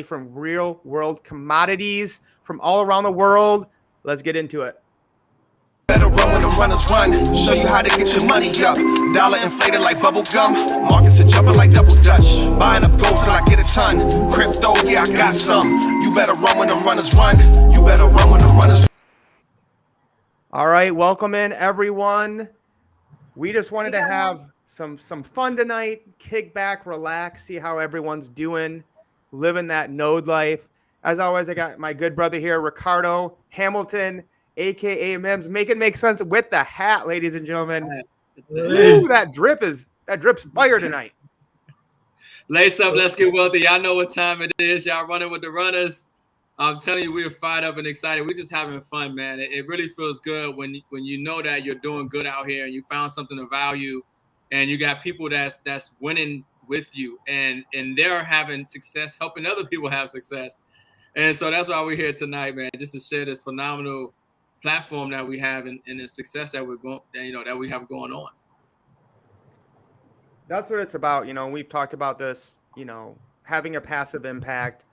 from real world commodities from all around the world. Let's get into it. Better run when the runners run. Show you how to get your money up. Dollar inflated like bubble gum. Markets are jumping like double dutch. Buying up gold till I get a ton. Crypto, yeah, I got some. You better run when the runners run. You better run when the runners. All right, welcome in everyone. We just wanted to have some fun tonight. Kick back, relax, see how everyone's doing, living that node life. As always, I got my good brother here, Ricardo Hamilton, aka Mims, make sense with the hat, ladies and gentlemen. Ooh, that drips fire tonight. Lace up, let's get wealthy. Y'all know what time it is. Y'all running with the runners. I'm telling you, we're fired up and excited. We're just having fun, man. It really feels good when you know that you're doing good out here and you found something of value, and you got people that's winning with you, and they're having success, helping other people have success. And so that's why we're here tonight, man, just to share this phenomenal platform that we have and the success that that we have going on. That's what it's about. We've talked about this, having a passive impact,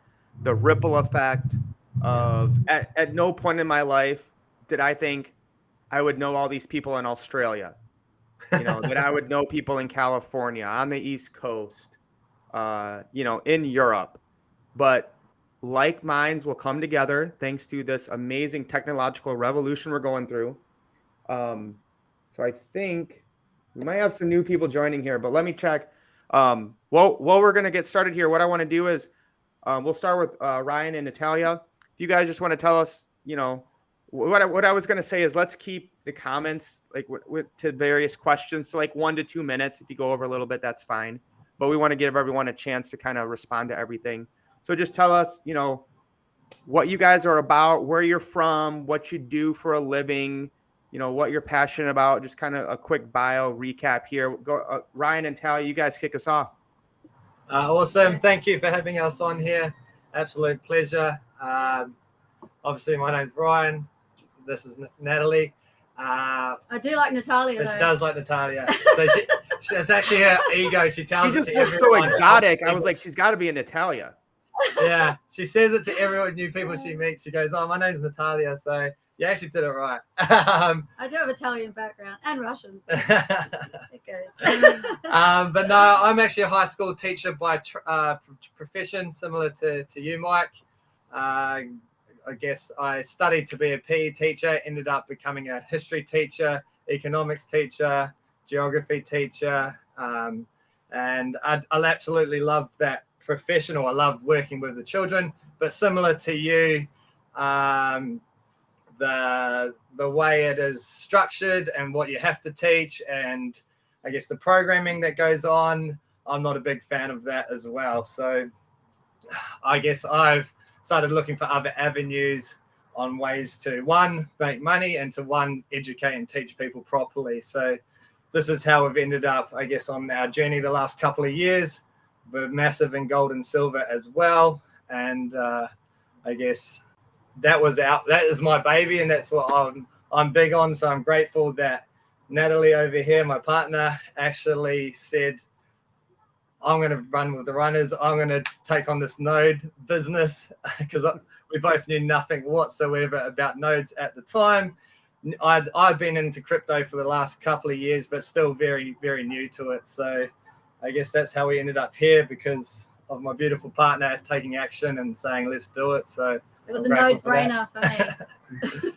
the ripple effect of at no point in my life did I think I would know all these people in Australia, that I would know people in California, on the East Coast, in Europe. But like minds will come together thanks to this amazing technological revolution we're going through. So I think we might have some new people joining here, but let me check. While we're going to get started here, what I want to do is we'll start with Ryan and Natalia. If you guys just want to tell us, what I was going to say is let's keep the comments to various questions to 1 to 2 minutes. If you go over a little bit, that's fine. But we want to give everyone a chance to kind of respond to everything. So just tell us, what you guys are about, where you're from, what you do for a living, what you're passionate about. Just kind of a quick bio recap here. Go, Ryan and Talia, you guys kick us off. Awesome. Thank you for having us on here. Absolute pleasure. Obviously, my name's Ryan. This is Natalie. I do like Natalia, though. She does like Natalia. So it's actually her ego. She tells She just looks so exotic. I was like, she's got to be a Natalia. Yeah. She says it to everyone, new people she meets. She goes, oh, my name's Natalia. So you actually did it right. I do have Italian background and Russian. So it goes. But no, I'm actually a high school teacher by profession, similar to you, Mike. I guess I studied to be a PE teacher, ended up becoming a history teacher, economics teacher, geography teacher. And I absolutely love that profession. I love working with the children. But similar to you, the way it is structured and what you have to teach, and I guess the programming that goes on, I'm not a big fan of that as well. So I guess I've started looking for other avenues on ways to, one, make money, and to, educate and teach people properly. So this is how we've ended up, I guess, on our journey the last couple of years. We're massive in gold and silver as well. And I guess that is my baby, and that's what I'm big on. So I'm grateful that Natalie over here, my partner, actually said, I'm going to run with the runners. I'm going to take on this node business, because we both knew nothing whatsoever about nodes at the time. I've been into crypto for the last couple of years, but still very, very new to it. So I guess that's how we ended up here, because of my beautiful partner taking action and saying, let's do it. So it was a no-brainer for me.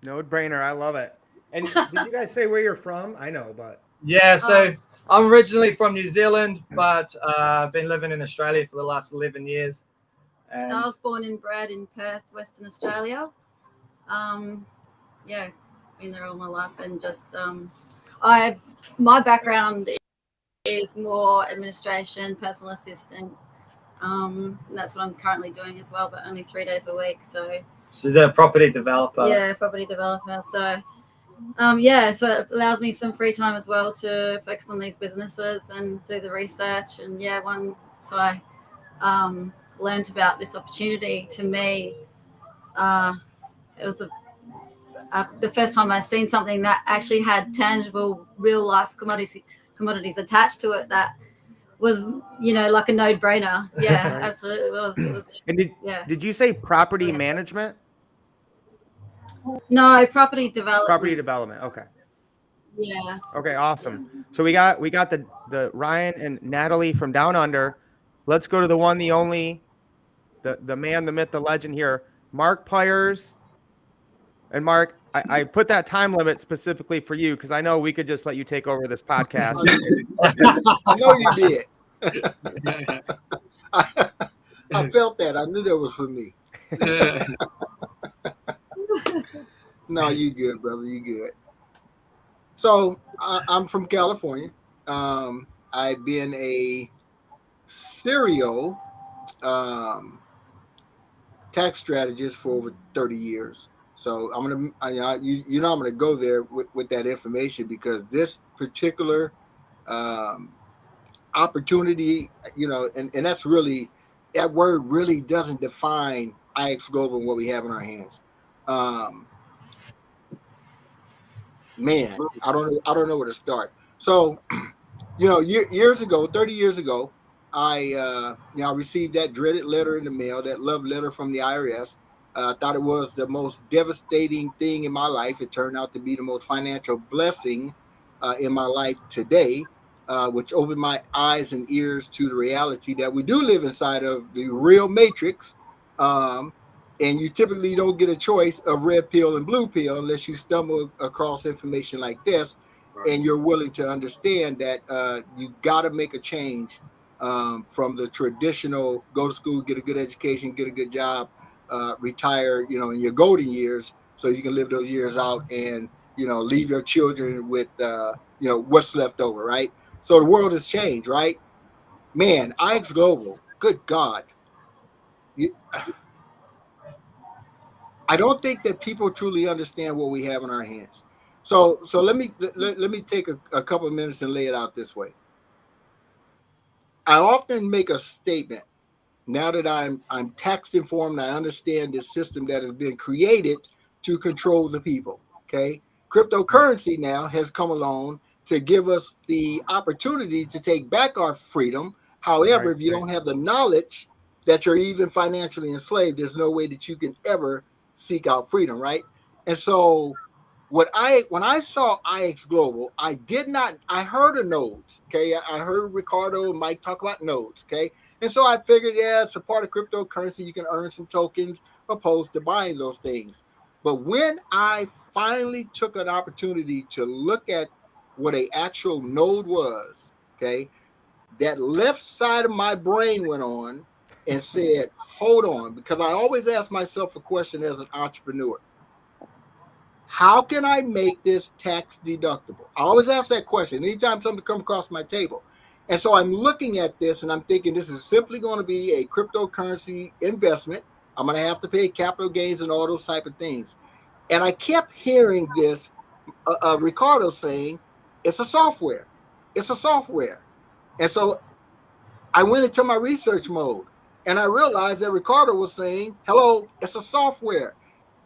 No-brainer. I love it. And did you guys say where you're from? I know, but. Yeah, so I'm originally from New Zealand, but I've been living in Australia for the last 11 years. And I was born and bred in Perth, Western Australia. Been there all my life, and just my background is more administration, personal assistant. And that's what I'm currently doing as well, but only 3 days a week. So she's a property developer. Yeah, property developer. So so it allows me some free time as well to focus on these businesses and do the research. And so I learned about this opportunity. To me, it was the first time I've seen something that actually had tangible, real life commodities attached to it that was, you know, like a no-brainer. Yeah, absolutely. It was. And Yeah. did you say property Yeah. management? No, property development. Property development. Okay. Yeah. Okay, awesome. So we got the Ryan and Natalie from Down Under. Let's go to the one, the only, the man, the myth, the legend here, Mark Pyers. And Mark, I put that time limit specifically for you because I know we could just let you take over this podcast. I know you did. I felt that. I knew that was for me. No, you good, brother. You good. So I'm from California. I've been a serial tax strategist for over 30 years. So I'm gonna, you know, I'm gonna go there with that information because this particular opportunity, you know, and that's really, that word really doesn't define IX Global and what we have in our hands. Man, I don't know where to start. So, you know, years ago, 30 years ago, I received that dreaded letter in the mail, that love letter from the IRS. I thought it was the most devastating thing in my life. It turned out to be the most financial blessing in my life today, which opened my eyes and ears to the reality that we do live inside of the real matrix. And you typically don't get a choice of red pill and blue pill unless you stumble across information like this, and you're willing to understand that you got to make a change from the traditional go to school, get a good education, get a good job, retire, you know, in your golden years, so you can live those years out and, you know, leave your children with, you know, what's left over, right? So the world has changed, right? Man, IX Global, good God. I don't think that people truly understand what we have in our hands. So let me take a couple of minutes and lay it out this way. I often make a statement now that I'm tax informed. I understand this system that has been created to control the people. Okay, cryptocurrency now has come along to give us the opportunity to take back our freedom. However, if you don't have the knowledge that you're even financially enslaved, there's no way that you can ever seek out freedom, right? And so when I saw IX Global, I heard of nodes, okay? I heard Ricardo and Mike talk about nodes, okay? And so I figured, yeah, it's a part of cryptocurrency. You can earn some tokens opposed to buying those things. But when I finally took an opportunity to look at what an actual node was, okay, that left side of my brain went on and said, hold on, because I always ask myself a question as an entrepreneur. How can I make this tax deductible? I always ask that question anytime something comes across my table. And so I'm looking at this and I'm thinking this is simply going to be a cryptocurrency investment. I'm going to have to pay capital gains and all those type of things. And I kept hearing this, Ricardo saying, it's a software. It's a software. And so I went into my research mode and I realized that Ricardo was saying, hello, it's a software.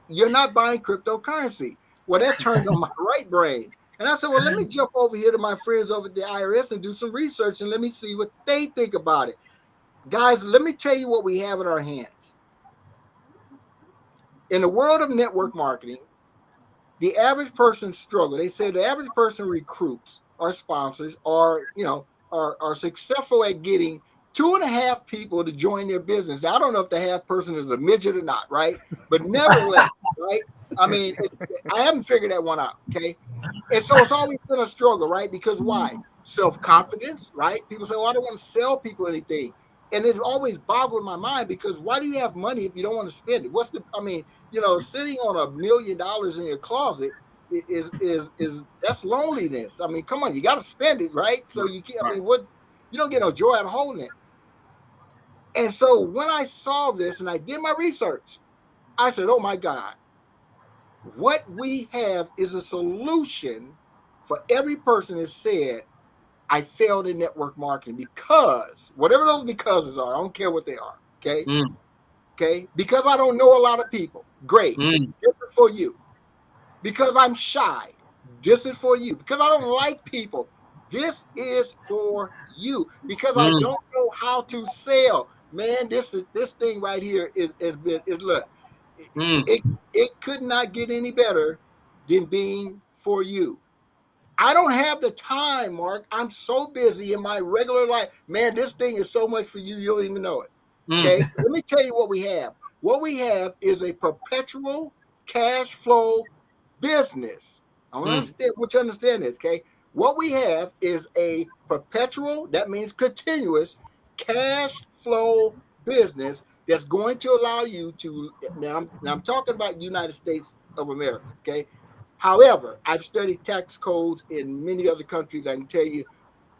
You're not buying cryptocurrency. Well, that turned on my right brain. And I said, well, let me jump over here to my friends over at the IRS and do some research and let me see what they think about it. Guys, let me tell you what we have in our hands. In the world of network marketing, the average person struggles. They say the average person recruits or sponsors or, you know, are successful at getting 2.5 people to join their business. Now, I don't know if the half person is a midget or not, right? But nevertheless, right? I mean, I haven't figured that one out, okay? And so it's always been a struggle, right? Because why? Self-confidence, right? People say, well, I don't want to sell people anything. And it always boggled my mind because why do you have money if you don't want to spend it? You know, sitting on $1 million in your closet is that's loneliness. I mean, come on, you got to spend it, right? So you can't, you don't get no joy out of holding it. And so when I saw this and I did my research, I said, oh my God, what we have is a solution for every person that said, I failed in network marketing because whatever those becauses are, I don't care what they are. Okay. Okay. Because I don't know a lot of people. Great. This is for you. Because I'm shy. This is for you. Because I don't like people. This is for you because I Mm, don't know how to sell. Man, this thing right here is look, mm, it could not get any better than being for you. I don't have the time, Mark. I'm so busy in my regular life. Man, this thing is so much for you, you don't even know it. mm, Okay. Let me tell you what we have. What we have is a perpetual cash flow business. I want you to understand this, okay? What we have is a perpetual, that means continuous cash flow business that's going to allow you to now I'm talking about United States of America, okay? However, I've studied tax codes in many other countries. I can tell you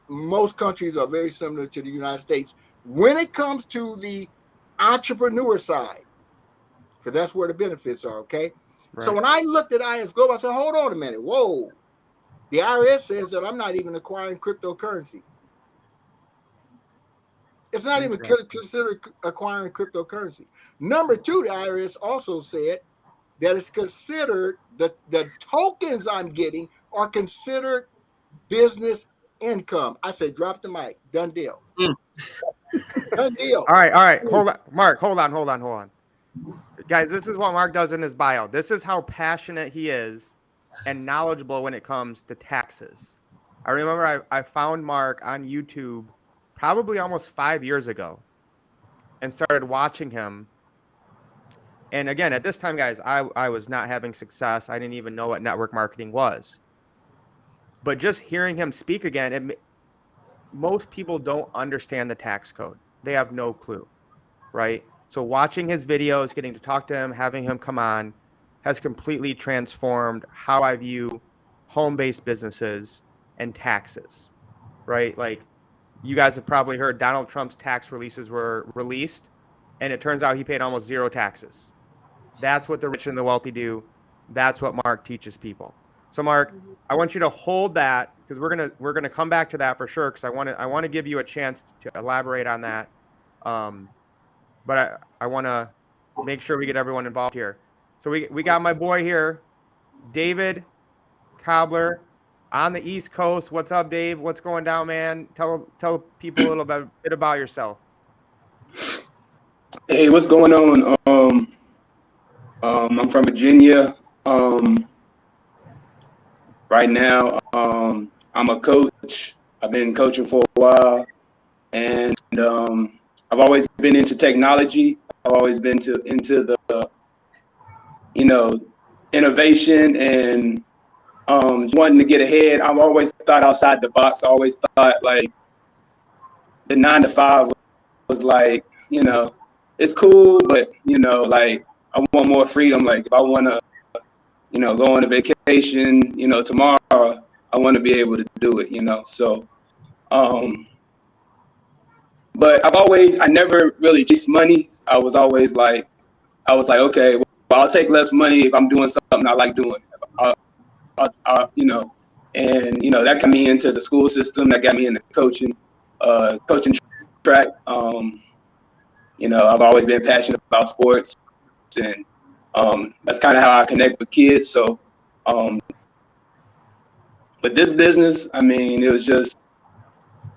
most countries are very similar to the United States when it comes to the entrepreneur side, because that's where the benefits are, okay? So Right. when I looked at IRS Global, I said, hold on a minute. Whoa. The IRS says that I'm not even acquiring cryptocurrency. It's not even Interesting. considered acquiring cryptocurrency. Number two, the IRS also said that it's considered the tokens I'm getting are considered business income. I said, drop the mic. Done deal. mm. Done deal. All right. Hold on, Mark. Hold on. Guys, this is what Mark does in his bio. This is how passionate he is and knowledgeable when it comes to taxes. I remember I found Mark on YouTube probably almost 5 years ago and started watching him. And again, at this time, guys, I was not having success. I didn't even know what network marketing was. But just hearing him speak again, most people don't understand the tax code. They have no clue, right? So watching his videos, getting to talk to him, having him come on has completely transformed how I view home-based businesses and taxes, right? Like you guys have probably heard Donald Trump's tax releases were released and it turns out he paid almost zero taxes. That's what the rich and the wealthy do. That's what Mark teaches people. So Mark, I want you to hold that because we're gonna come back to that for sure because I want to give you a chance to elaborate on that. But I want to make sure we get everyone involved here. So we got my boy here, David Cobbler on the East Coast. What's up, Dave? What's going down, man? Tell people a little bit about yourself. Hey, what's going on? I'm from Virginia. Right now, I'm a coach. I've been coaching for a while, and I've always been into technology. I've always been into the innovation and wanting to get ahead. I've always thought outside the box. I always thought like the 9 to 5 was like, it's cool, but like I want more freedom. Like if I want to, go on a vacation, tomorrow, I want to be able to do it, So, but I never really chased money. I was like, okay, well, I'll take less money if I'm doing something I like doing. And that got me into the school system. That got me into coaching track. I've always been passionate about sports, and that's kind of how I connect with kids. So, but this business, I mean, it was just,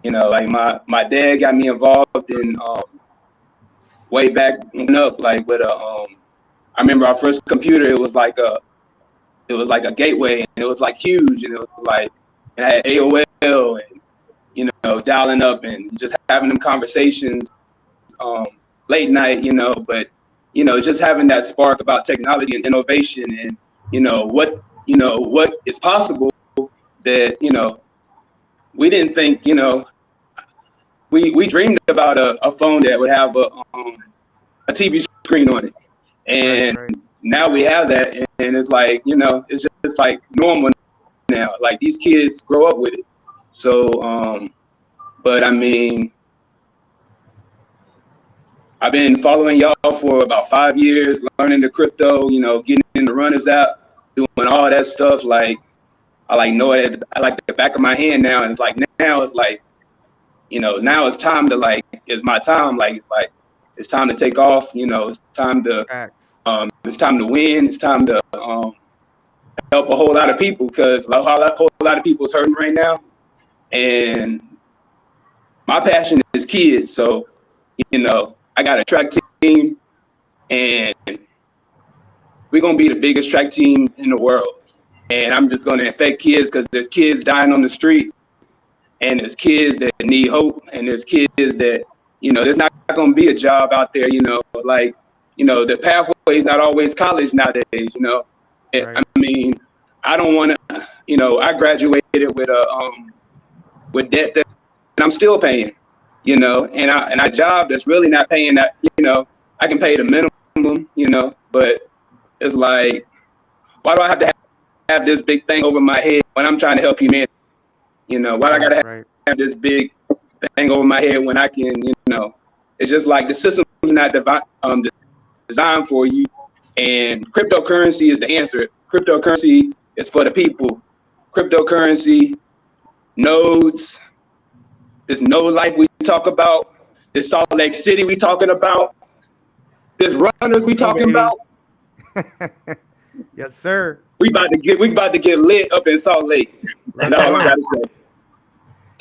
like my dad got me involved in way back up, like with I remember our first computer. It was like a gateway, and it was like huge, and it was like it had AOL, and dialing up and just having them conversations late night, but just having that spark about technology and innovation and what is possible that we didn't think, we dreamed about a phone that would have a TV screen on it, and Right. now we have that, and it's like it's just like normal now. Like these kids grow up with it. So but I mean, I've been following y'all for about 5 years, learning the crypto, getting in the runners app, doing all that stuff. Like I like know it. I like the back of my hand now, and it's like now it's like, now it's time to like, it's my time. Like it's time to take off. It's time to Facts. it's time to win. It's time to help a whole lot of people because a whole lot of people is hurting right now. And my passion is kids. So, you know, I got a track team, and we're going to be the biggest track team in the world. And I'm just going to affect kids because there's kids dying on the street, and there's kids that need hope, and there's kids that, you know, there's not going to be a job out there, you know, like, you know, the pathway is not always college nowadays, you know. Right. I mean, I don't want to, you know, I graduated with debt that I'm still paying, you know, and a job that's really not paying that, you know. I can pay the minimum, you know, but it's like, why do I have to have this big thing over my head when I'm trying to help humanity? You know, why do I gotta have this big thing over my head when I can, you know? It's just like the system's not designed for you, and cryptocurrency is the answer. Cryptocurrency is for the people. Cryptocurrency, nodes, this node life we talk about, this Salt Lake City we talking about, this runners we talking about. Yes, sir. We about to get lit up in Salt Lake. That's all I gotta say.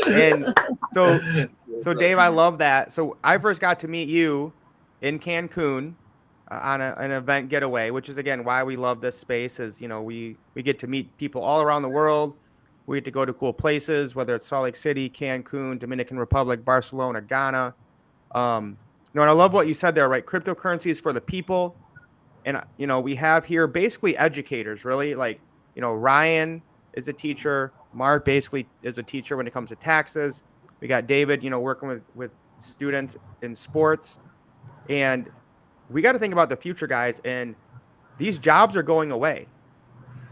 And so Dave, I love that. So I first got to meet you in Cancun on an event getaway, which is again why we love this space. Is, you know, we get to meet people all around the world. We get to go to cool places, whether it's Salt Lake City, Cancun, Dominican Republic, Barcelona, Ghana. And I love what you said there, right? Cryptocurrency is for the people. And, you know, we have here basically educators, really. Like, you know, Ryan is a teacher. Mark basically is a teacher when it comes to taxes. We got David, you know, working with students in sports. And we got to think about the future, guys. And these jobs are going away.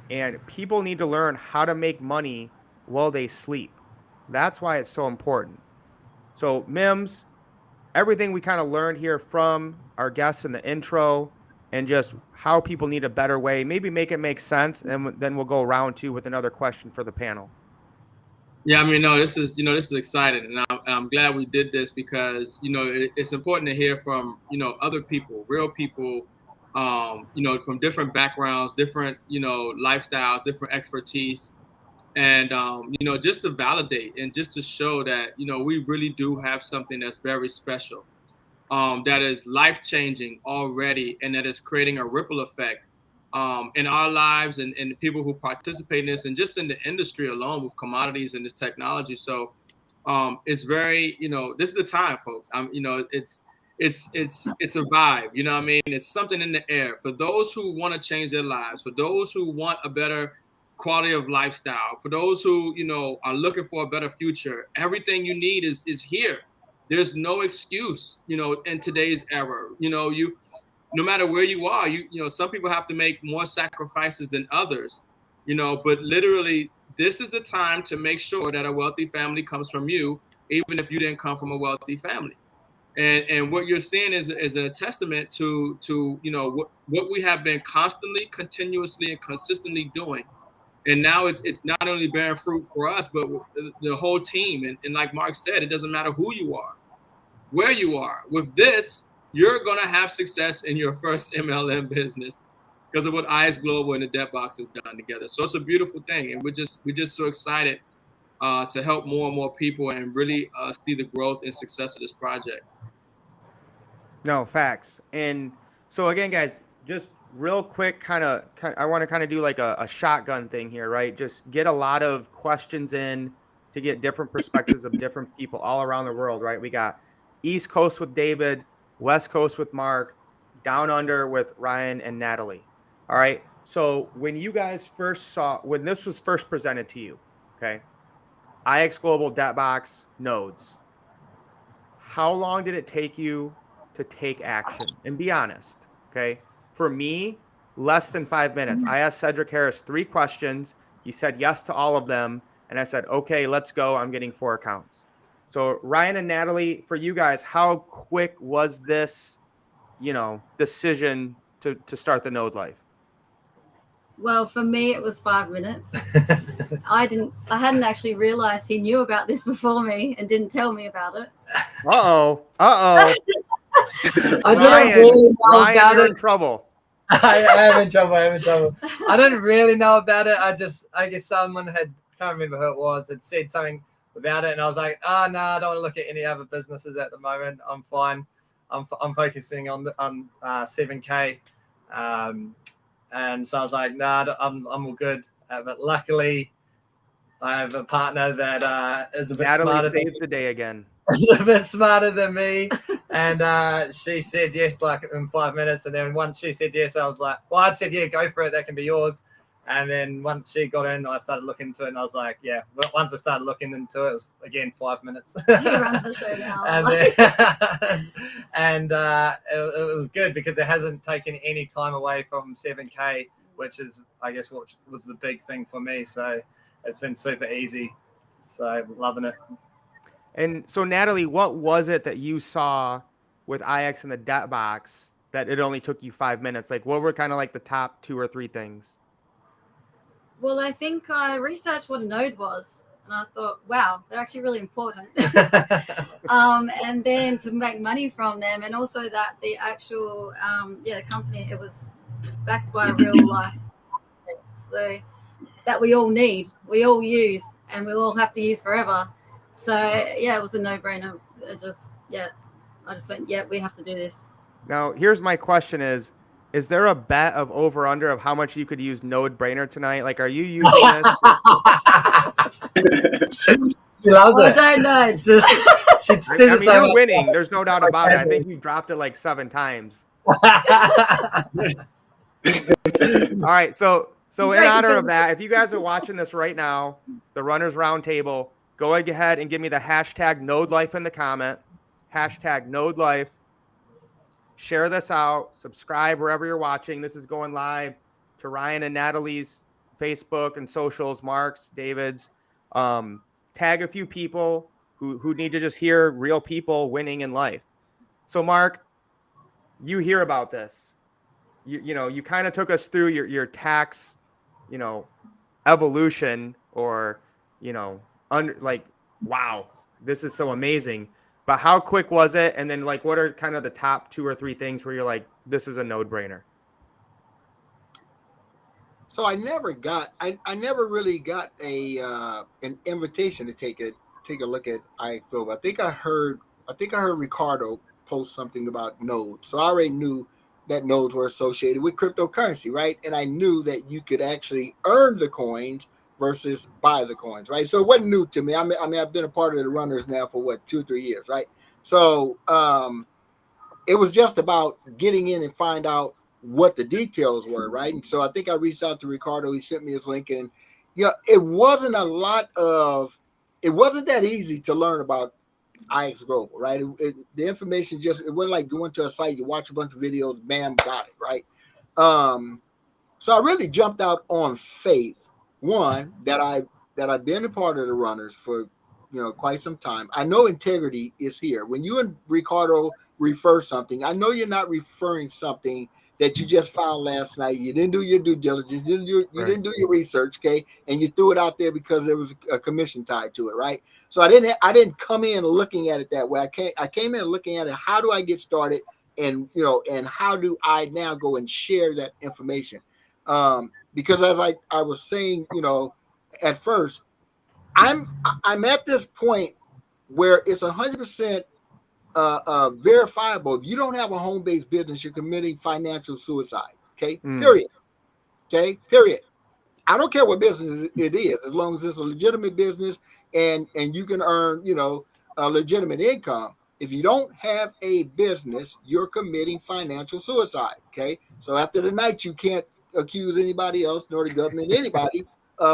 And people need to learn how to make money while they sleep. That's why it's so important. So, Mims, everything we kind of learned here from our guests in the intro, and just how people need a better way, maybe make it make sense, and then we'll go round two with another question for the panel. Yeah, I mean, no, this is exciting, and I'm glad we did this because, you know, it's important to hear from, you know, other people, real people, you know, from different backgrounds, different, you know, lifestyles, different expertise, and, you know, just to validate and just to show that, you know, we really do have something that's very special, that is life-changing already, and that is creating a ripple effect in our lives and the people who participate in this, and just in the industry alone with commodities and this technology. So it's very, you know, this is the time, folks. You know, it's a vibe. You know what I mean? It's something in the air for those who want to change their lives, for those who want a better quality of lifestyle, for those who, you know, are looking for a better future. Everything you need is here. There's no excuse, you know, in today's era. You know, no matter where you are, you know, some people have to make more sacrifices than others, you know, but literally this is the time to make sure that a wealthy family comes from you, even if you didn't come from a wealthy family. And what you're seeing is a testament to you know, what we have been constantly, continuously, and consistently doing. And now it's not only bearing fruit for us, but the whole team. And like Mark said, it doesn't matter who you are, where you are. With this, you're going to have success in your first MLM business because of what IS Global and the Debt Box has done together. So it's a beautiful thing. And we're just so excited to help more and more people and really see the growth and success of this project. No, facts. And so again, guys, just real quick, I want to kind of do like a shotgun thing here, right? Just get a lot of questions in to get different perspectives of different people all around the world, right? We got East Coast with David, West Coast with Mark, Down Under with Ryan and Natalie. All right. So when you guys when this was first presented to you, okay, IX Global Debt Box nodes, how long did it take you to take action? And be honest, okay? For me, less than 5 minutes. I asked Cedric Harris 3 questions. He said yes to all of them. And I said, okay, let's go. I'm getting 4 accounts. So Ryan and Natalie, for you guys, how quick was this, you know, decision to start the node life? Well, for me, it was 5 minutes. I hadn't actually realized he knew about this before me and didn't tell me about it. Uh-oh. I didn't really know Ryan, about you're it. in trouble. I am in trouble. I didn't really know about it. I guess someone can't remember who it was, had said something about it, and I was like, oh no, I don't want to look at any other businesses at the moment. I'm fine. I'm focusing on 7K, and so I was like, nah, I'm all good. But luckily, I have a partner that is a bit Natalie smarter. saves the day again. A bit smarter than me, and she said yes like in 5 minutes, and then once she said yes, I was like, well, I'd said yeah, go for it, that can be yours. And then once she got in, I started looking into it, and I was like, yeah. But once I started looking into it, it was again 5 minutes. He runs the show now. And it was good because it hasn't taken any time away from 7K, which is, I guess, what was the big thing for me. So it's been super easy. So loving it. And so, Natalie, what was it that you saw with IX in the debt box that it only took you 5 minutes? Like, what were kind of like the top 2 or 3 things? Well, I think I researched what a node was, and I thought, wow, they're actually really important. And then to make money from them, and also that the actual, the company, it was backed by a real life. So that we all need, we all use, and we all have to use forever. So yeah, it was a no-brainer. I just went, yeah, we have to do this. Now, here's my question: is there a bet of over under of how much you could use Node Brainer tonight? Like, are you using this? She loves I it. don't know. It's just, she says I it mean, so you're much. winning. There's no doubt about it. I think you dropped it like 7 times. All right, so in honor of that, if you guys are watching this right now, the Runners Roundtable, go ahead and give me the hashtag NodeLife in the comment. Hashtag NodeLife. Share this out. Subscribe wherever you're watching. This is going live to Ryan and Natalie's Facebook and socials, Mark's, David's. Tag a few people who need to just hear real people winning in life. So, Mark, you hear about this. You kind of took us through your tax, evolution, or, wow, this is so amazing. But how quick was it? And then, like, what are kind of the top 2 or 3 things where you're like, this is a no-brainer? So I never really got an invitation to take a look at iXGlobal. I think I heard Ricardo post something about nodes. So I already knew that nodes were associated with cryptocurrency, right? And I knew that you could actually earn the coins versus buy the coins, right? So it wasn't new to me. I mean, I've been a part of the Runners now for 2 or 3 years, right? So it was just about getting in and find out what the details were, right? And so I think I reached out to Ricardo. He sent me his link, and it wasn't that easy to learn about iXGlobal, right? The information it wasn't like going to a site, you watch a bunch of videos, bam, got it, right? So I really jumped out on faith. One, that I've been a part of the Runners for quite some time. I know integrity is here. When you and Ricardo refer something, I know you're not referring something that you just found last night. You didn't do your due diligence, you didn't do your research, okay? And you threw it out there because there was a commission tied to it, right? So I didn't come in looking at it that way. I came in looking at it, how do I get started, and and how do I now go and share that information? Because as I was saying, at first, I'm at this point where it's 100% verifiable. If you don't have a home-based business, you're committing financial suicide. Okay, period. Okay, period. I don't care what business it is, as long as it's a legitimate business and you can earn, a legitimate income. If you don't have a business, you're committing financial suicide. Okay, so after the night, you can't accuse anybody else, nor the government, anybody,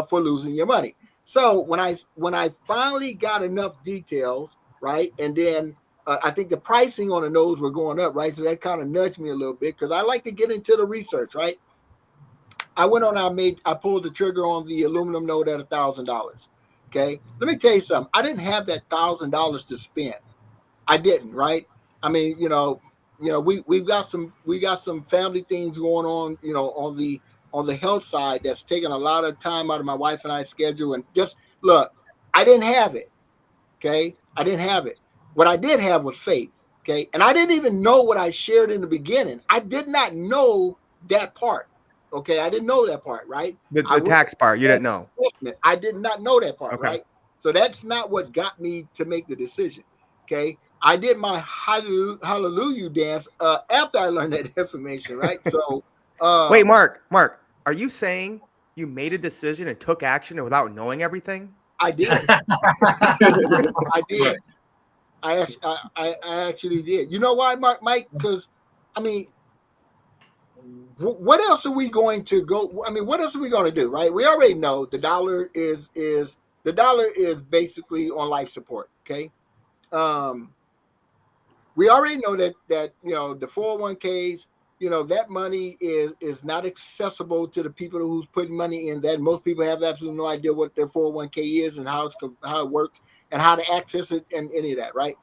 for losing your money. So when I finally got enough details, right, and then I think the pricing on the nodes were going up, right, so that kind of nudged me a little bit because I like to get into the research, right. I went on, I pulled the trigger on the aluminum node at $1,000. Okay, let me tell you something. I didn't have that $1,000 to spend. I didn't, right? I mean, we got some family things going on, on the health side that's taking a lot of time out of my wife and I's schedule. And just look, I didn't have it. Okay, I didn't have it. What I did have was faith. Okay, and I didn't even know what I shared in the beginning. I did not know that part. Okay, I didn't know that part, right? The tax part, you didn't know. I did not know that part, Okay. right? So that's not what got me to make the decision. Okay. I did my hallelujah dance after I learned that information, right? So Wait, Mark, are you saying you made a decision and took action without knowing everything? I did. I did. I actually did. You know why, Mike? Because I mean, what else are we going to go? I mean, what else are we going to do? Right? We already know the dollar is basically on life support. Okay. We already know that the 401ks, that money is not accessible to the people who's putting money in that. Most people have absolutely no idea what their 401k is and how it works and how to access it and any of that, right?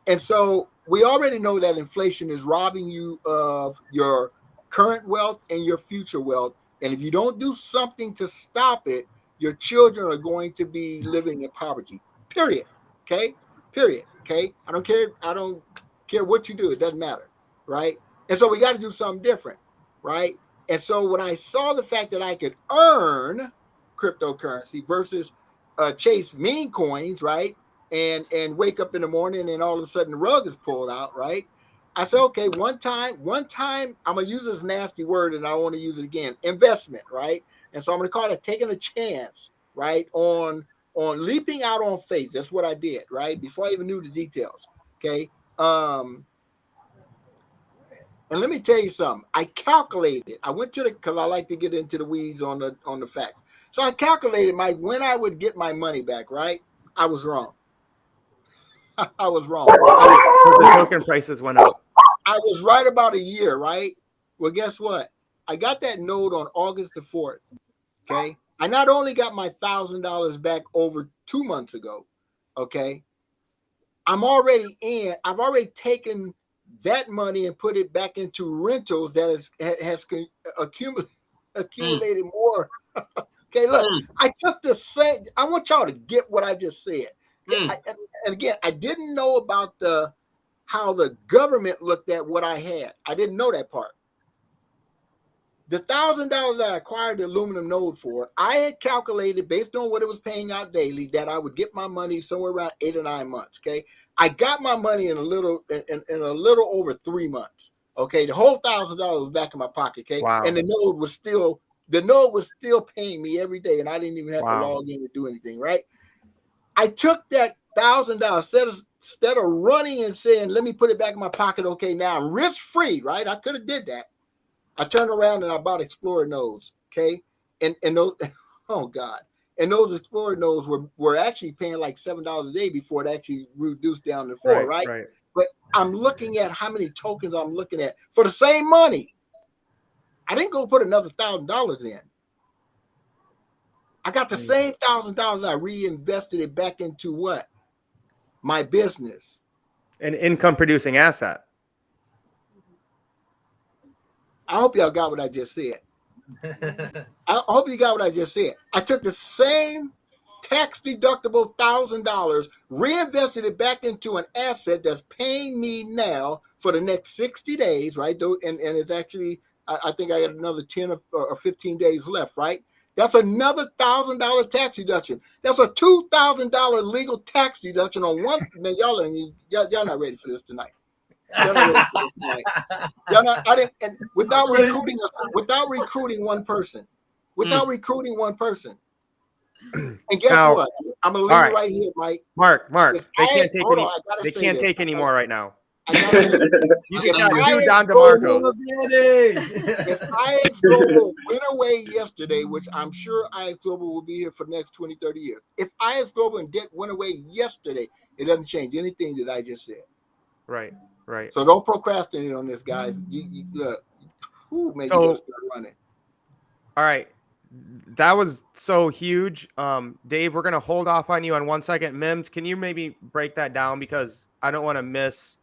And so we already know that inflation is robbing you of your current wealth and your future wealth. And if you don't do something to stop it, your children are going to be living in poverty. Period. Okay. Period. Okay. I don't care what you do, it doesn't matter, right? And so we got to do something different, right? And so when I saw the fact that I could earn cryptocurrency versus chase meme coins, right, and wake up in the morning and all of a sudden the rug is pulled out, right? I said, okay, one time I'm gonna use this nasty word and I want to use it again, investment, right? And so I'm gonna call it taking a chance, right, on leaping out on faith. That's what I did, right, before I even knew the details. Okay. And let me tell you something. I calculated. I went to because I like to get into the weeds on the facts. So I calculated, Mike, when I would get my money back. Right? I was wrong. I was wrong. Because the token prices went up. I was right about a year. Right? Well, guess what? I got that note on August the 4th. Okay. I not only got my $1,000 back over 2 months ago. Okay. I've already taken that money and put it back into rentals that has accumulated more. Okay, look, I took the same. I want y'all to get what I just said. And again, I didn't know about how the government looked at what I had. I didn't know that part. The $1,000 that I acquired the aluminum node for, I had calculated based on what it was paying out daily that I would get my money somewhere around 8 or 9 months. Okay, I got my money in a little over 3 months. Okay, the whole $1,000 was back in my pocket. Okay, wow. And the node was still paying me every day, and I didn't even have to log in to do anything. Right? I took that $1,000 instead of running and saying, "Let me put it back in my pocket." Okay, now I'm risk free. Right? I could have did that. I turned around and I bought Explorer nodes, okay? And those, oh God. And those Explorer nodes were actually paying like $7 a day before it actually reduced down to 4, right? But I'm looking at how many tokens I'm looking at for the same money. I didn't go put another $1,000 in. I got the same $1,000. I reinvested it back into what? My business. An income producing asset. I hope y'all got what I just said. I hope you got what I just said. I took the same tax deductible $1,000, reinvested it back into an asset that's paying me now for the next 60 days, right? And it's actually, I think I got another 10 or 15 days left, right? That's another $1,000 tax deduction. That's a $2,000 legal tax deduction on one. Man, y'all not ready for this tonight. I didn't, and without recruiting one person. And guess what? I'm gonna leave it right here, Mike. Mark, they can't take any more right now. You just got two Don DeMarcos. If IX Global went away yesterday, which I'm sure IX Global will be here for the next 20, 30 years. If IX Global and debt went away yesterday, it doesn't change anything that I just said. Right. So don't procrastinate on this, guys. You look, man, you gotta start running. All right. That was so huge. Dave, we're gonna hold off on you on 1 second. Mims, can you maybe break that down? Because I don't want to miss.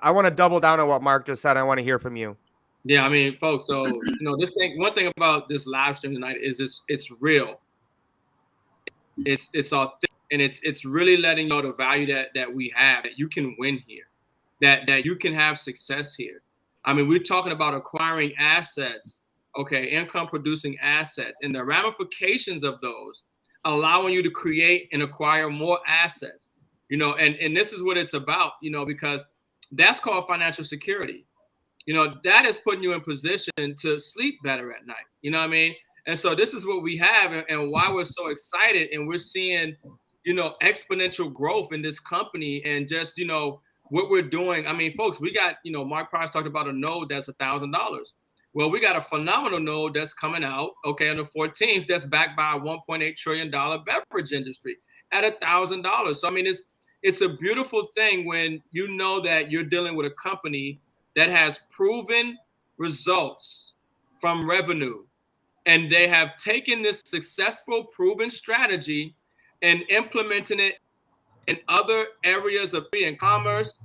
I want to double down on what Mark just said. I want to hear from you. Yeah, I mean, folks, so one thing about this live stream tonight is it's real. It's authentic, and it's really letting you know the value that we have, that you can win here, that you can have success here. I mean, we're talking about acquiring assets, okay, income producing assets, and the ramifications of those allowing you to create and acquire more assets, and this is what it's about, because that's called financial security. That is putting you in position to sleep better at night. You know what I mean? And so this is what we have, and why we're so excited, and we're seeing, exponential growth in this company, and just, what we're doing. I mean, folks, we got, Mark Price talked about a node that's $1,000. Well, we got a phenomenal node that's coming out, okay, on the 14th, that's backed by a $1.8 trillion beverage industry at $1,000. So, I mean, it's a beautiful thing when you know that you're dealing with a company that has proven results from revenue. And they have taken this successful proven strategy and implementing it in other areas of commerce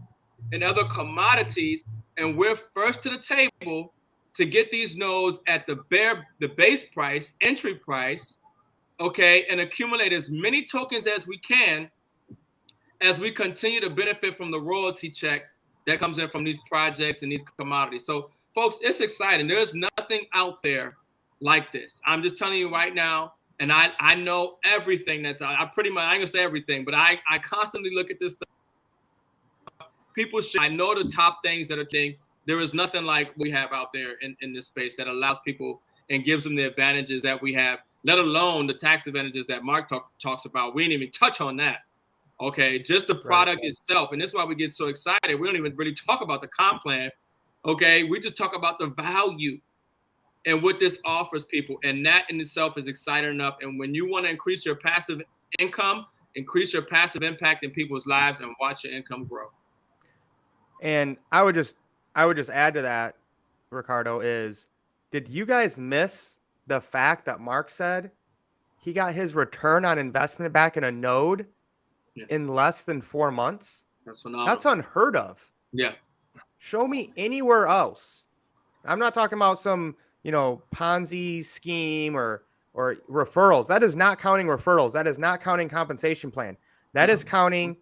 and other commodities. And we're first to the table to get these nodes at the base price, entry price, okay, and accumulate as many tokens as we can as we continue to benefit from the royalty check that comes in from these projects and these commodities. So, folks, it's exciting. There's nothing out there like this. I'm just telling you right now, and I know everything that's out. I ain't gonna say everything, but I constantly look at this stuff. I know the top things that are thing. There is nothing like we have out there in this space that allows people and gives them the advantages that we have, let alone the tax advantages that Mark talks about. We didn't even touch on that. Okay, just the product itself. And that's why we get so excited. We don't even really talk about the comp plan. Okay, we just talk about the value and what this offers people. And that in itself is exciting enough. And when you want to increase your passive income, increase your passive impact in people's lives, and watch your income grow. And I would just add to that, Ricardo, did you guys miss the fact that Mark said he got his return on investment back in a node in less than 4 months? That's phenomenal. That's unheard of. Yeah. Show me anywhere else. I'm not talking about some, Ponzi scheme or referrals. That is not counting referrals. That is not counting compensation plan. That is counting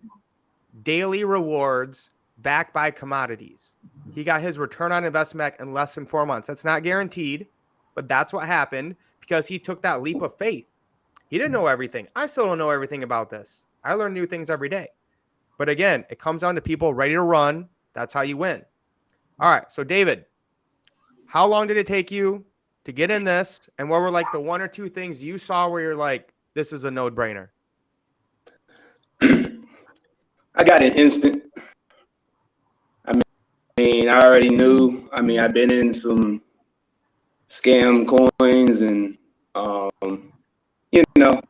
daily rewards backed by commodities. He got his return on investment back in less than 4 months. That's not guaranteed, but that's what happened because he took that leap of faith. He didn't know everything. I still don't know everything about this. I learn new things every day. But again, it comes down to people ready to run. That's how you win. All right. So David, how long did it take you to get in this? And what were like the one or two things you saw where you're like, this is a no-brainer? I got an instant. I mean, I already knew. I mean, I've been in some scam coins and,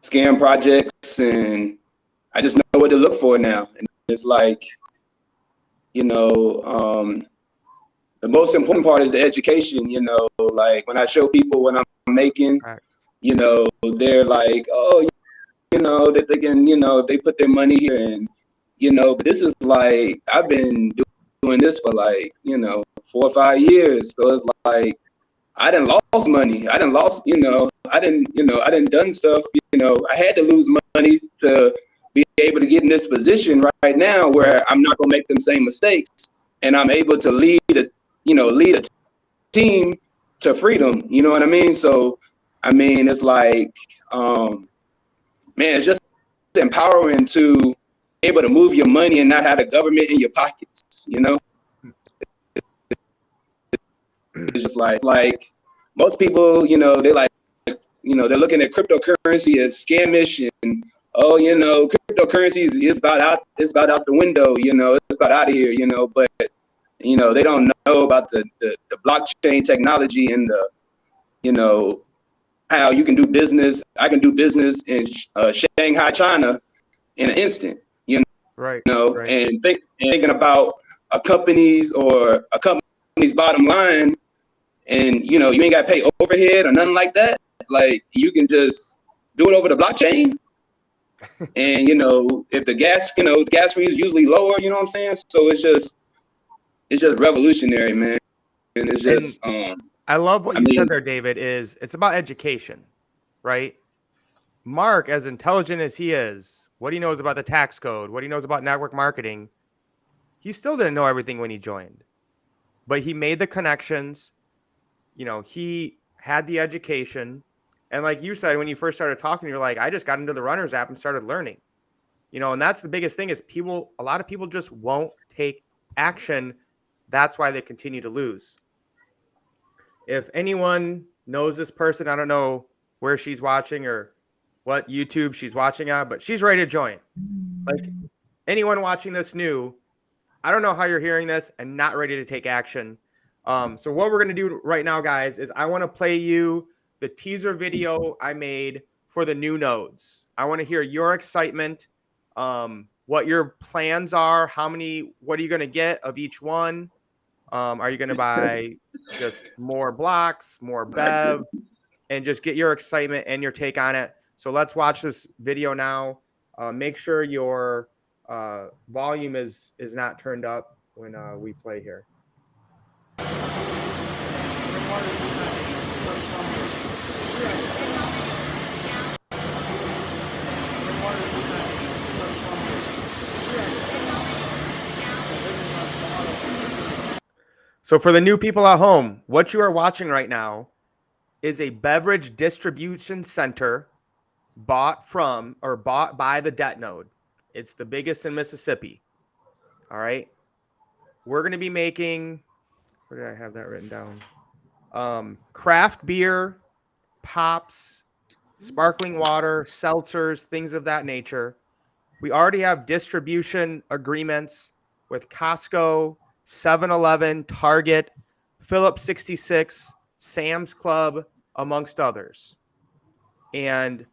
scam projects, and I just know what to look for now. And it's like, the most important part is the education, like when I show people what I'm making, right. They're like, oh, that they can, they put their money here, and, but this is like, I've been doing this for like, 4 or 5 years. So it's like, I done lost money. I done lost, I done done stuff, I had to lose money to be able to get in this position right now where I'm not gonna make them same mistakes, and I'm able to lead a team to freedom. You know what I mean? So, I mean, it's like, man, it's just empowering to be able to move your money and not have the government in your pockets. It's just like most people, they like, they're looking at cryptocurrency as scamish, and cryptocurrency is about out the window, it's about out of here, but they don't know about the blockchain technology and the how you can do business. I can do business in Shanghai, China in an instant, right. And thinking about a company's bottom line, and you ain't got to pay overhead or nothing like that. Like, you can just do it over the blockchain. And if the gas fee is usually lower, you know what I'm saying? So it's just revolutionary, man. And it's just I love what you said there, David, it's about education, right? Mark, as intelligent as he is, what he knows about the tax code, what he knows about network marketing, he still didn't know everything when he joined. But he made the connections. He had the education, And like you said, when you first started talking, you're like, I just got into the Runners app and started learning. And that's the biggest thing is a lot of people just won't take action. That's why they continue to lose. If anyone knows this person, I don't know where she's watching or what YouTube she's watching on, but she's ready to join. Like anyone watching this new, I don't know how you're hearing this and not ready to take action. So what we're going to do right now, guys, is I want to play you the teaser video I made for the new nodes. I want to hear your excitement, what your plans are, what are you going to get of each one? Are you going to buy just more blocks, more BEV, and just get your excitement and your take on it. So let's watch this video now. Make sure your volume is not turned up when we play here. So for the new people at home, what you are watching right now is a beverage distribution center bought by the debt node. It's the biggest in Mississippi. All right. We're going to be making, where did I have that written down? Craft beer, pops, sparkling water, seltzers, things of that nature. We already have distribution agreements with Costco, 7-Eleven, Target, Phillips 66, Sam's Club, amongst others. And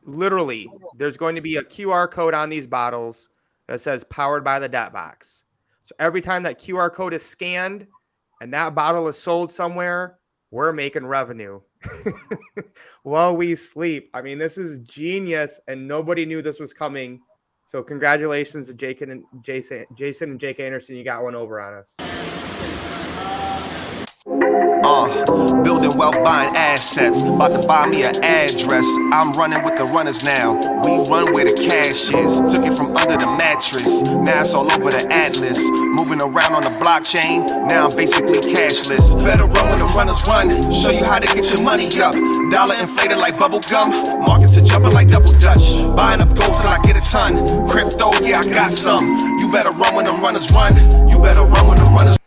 literally, there's going to be a QR code on these bottles that says powered by the debt box. So every time that QR code is scanned and that bottle is sold somewhere, we're making revenue while we sleep. I mean, this is genius, and nobody knew this was coming. So congratulations to Jason and Jake Anderson. You got one over on us. Building wealth, buying assets. About to buy me an address. I'm running with the runners now. We run where the cash is. Took it from under the mattress. Now it's all over the atlas. Moving around on the blockchain. Now I'm basically cashless. Better run when the runners run. Show you how to get your money up. Dollar inflated like bubble gum. Markets are jumping like double dutch. Buying up gold till I get a ton. Crypto, yeah, I got some. You better run when the runners run. You better run when the runners.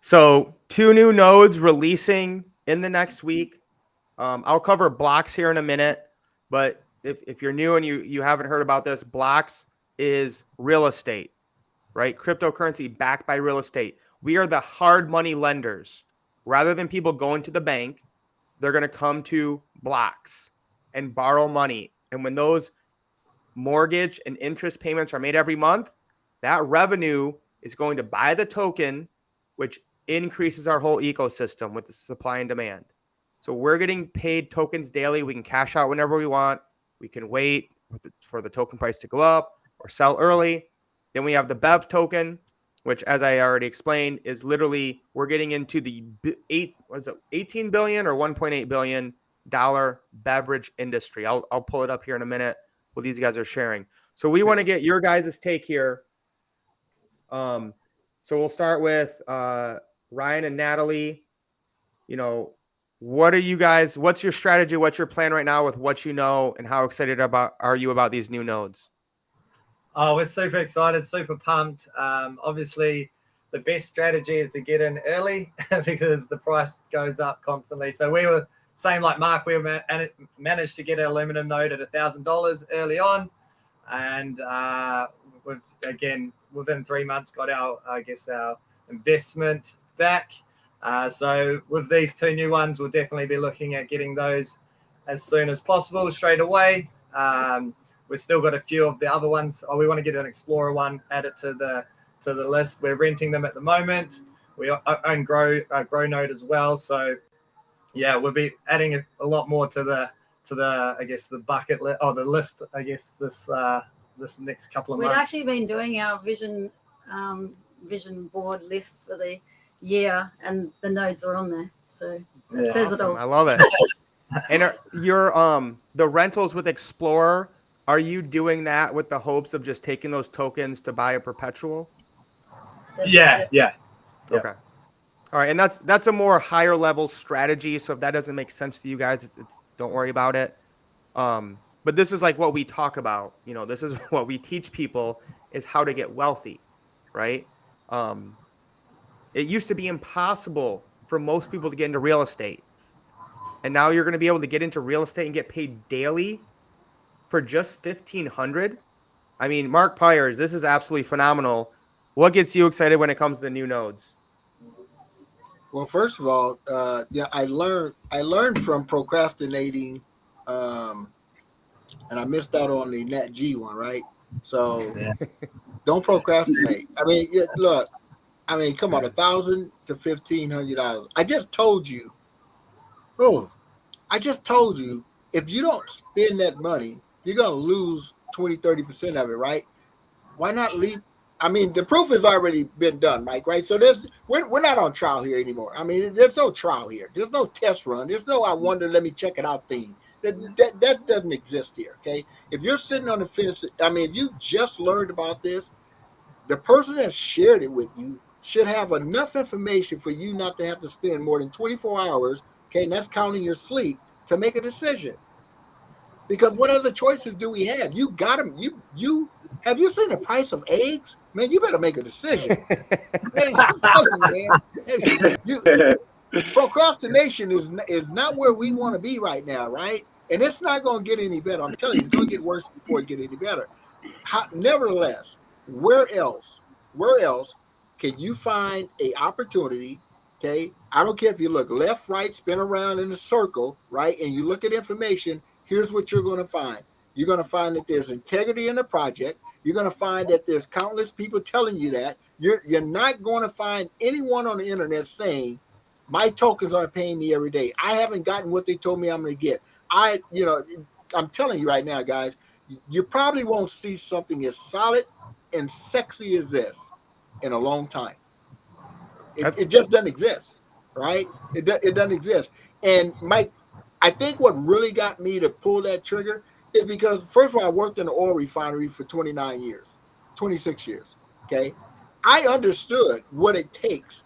So 2 new nodes releasing in the next week. I'll cover blocks here in a minute, but if you're new and you haven't heard about this, blocks is real estate, right? Cryptocurrency backed by real estate. We are the hard money lenders. Rather than people going to the bank, they're going to come to blocks and borrow money. And when those mortgage and interest payments are made every month, that revenue is going to buy the token, which increases our whole ecosystem with the supply and demand. So we're getting paid tokens daily. We can cash out whenever we want. We can wait for the token price to go up or sell early. Then we have the BEV token, which, as I already explained, is literally we're getting into the 18 billion or 1.8 billion dollar beverage industry. I'll pull it up here in a minute while these guys are sharing. So we want to get your guys' take here. So we'll start with Ryan and Natalie. What's your strategy? What's your plan right now with what you know, and how excited are you about these new nodes? Oh, we're super excited, super pumped. Obviously, the best strategy is to get in early because the price goes up constantly. So we were same like Mark. We managed to get an aluminum node at $1,000 early on, and within 3 months got our investment back. So with these 2 new ones, we'll definitely be looking at getting those as soon as possible, straight away. We've still got a few of the other ones. We want to get an Explorer one added to the list. We're renting them at the moment. We own Grow Node as well. So yeah, we'll be adding a lot more to the the bucket list or the list. This next couple of months. We'd actually been doing our vision board list for the year, and the nodes are on there. So that says Awesome. it all. I love it. And the rentals with Explorer, are you doing that with the hopes of just taking those tokens to buy a perpetual? Yeah. Okay. All right, and that's a more higher level strategy. So if that doesn't make sense to you guys, it's don't worry about it. But this is like what we talk about. You know, this is what we teach people is how to get wealthy, right? Um, it used to be impossible for most people to get into real estate, and now you're going to be able to get into real estate and get paid daily for just 1,500. I mean, Mark Pyers, this is absolutely phenomenal. What gets you excited when it comes to the new nodes? Well, first of all, yeah, I learned from procrastinating, um, and I missed out on the Nat G one, right? So Yeah. don't procrastinate. I mean, look, I mean, come on, $1,000 to $1,500. I just told you. Oh, I just told you, if you don't spend that money, you're gonna lose 20-30% of it, right? Why not leave? I mean, the proof has already been done, Mike, right? So we're not on trial here anymore. I mean, there's no trial here. There's no test run. There's no I wonder, let me check it out thing. That doesn't exist here. Okay. If you're sitting on the fence, I mean, if you just learned about this, the person that shared it with you should have enough information for you not to have to spend more than 24 hours, okay, and that's counting your sleep, to make a decision. Because what other choices do we have? You got them. You have you seen the price of eggs? Man, you better make a decision. Man, I'm telling you, man. Procrastination is not where we want to be right now, right? And it's not going to get any better. I'm telling you, it's going to get worse before it get any better. Nevertheless, where else can you find a opportunity? Okay, I don't care if you look left, right, spin around in a circle, right, and you look at information. Here's what you're going to find. You're going to find that there's integrity in the project. You're going to find that there's countless people telling you that. You're not going to find anyone on the internet saying my tokens aren't paying me every day. I haven't gotten what they told me I'm going to get. I'm telling you right now, guys, you probably won't see something as solid and sexy as this in a long time. It just doesn't exist, right? It doesn't exist. And Mike, I think what really got me to pull that trigger is because, first of all, I worked in an oil refinery for 29 years, 26 years. Okay. I understood what it takes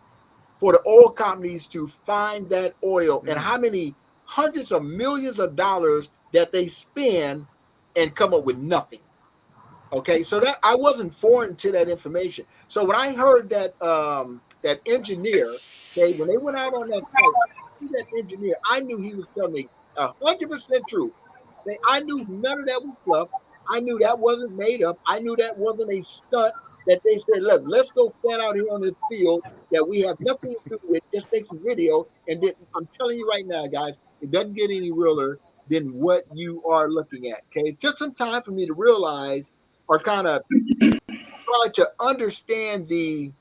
for the oil companies to find that oil and how many hundreds of millions of dollars that they spend and come up with nothing. Okay, so that I wasn't foreign to that information. So when I heard that engineer, okay, when they went out on that site, see that engineer, I knew he was telling me 100% truth. I knew none of that was fluff. I knew that wasn't made up. I knew that wasn't a stunt that they said, look, let's go stand out here on this field that we have nothing to do with. Just take some video. And then I'm telling you right now, guys, it doesn't get any realer than what you are looking at. Okay, it took some time for me to realize or kind of try to understand the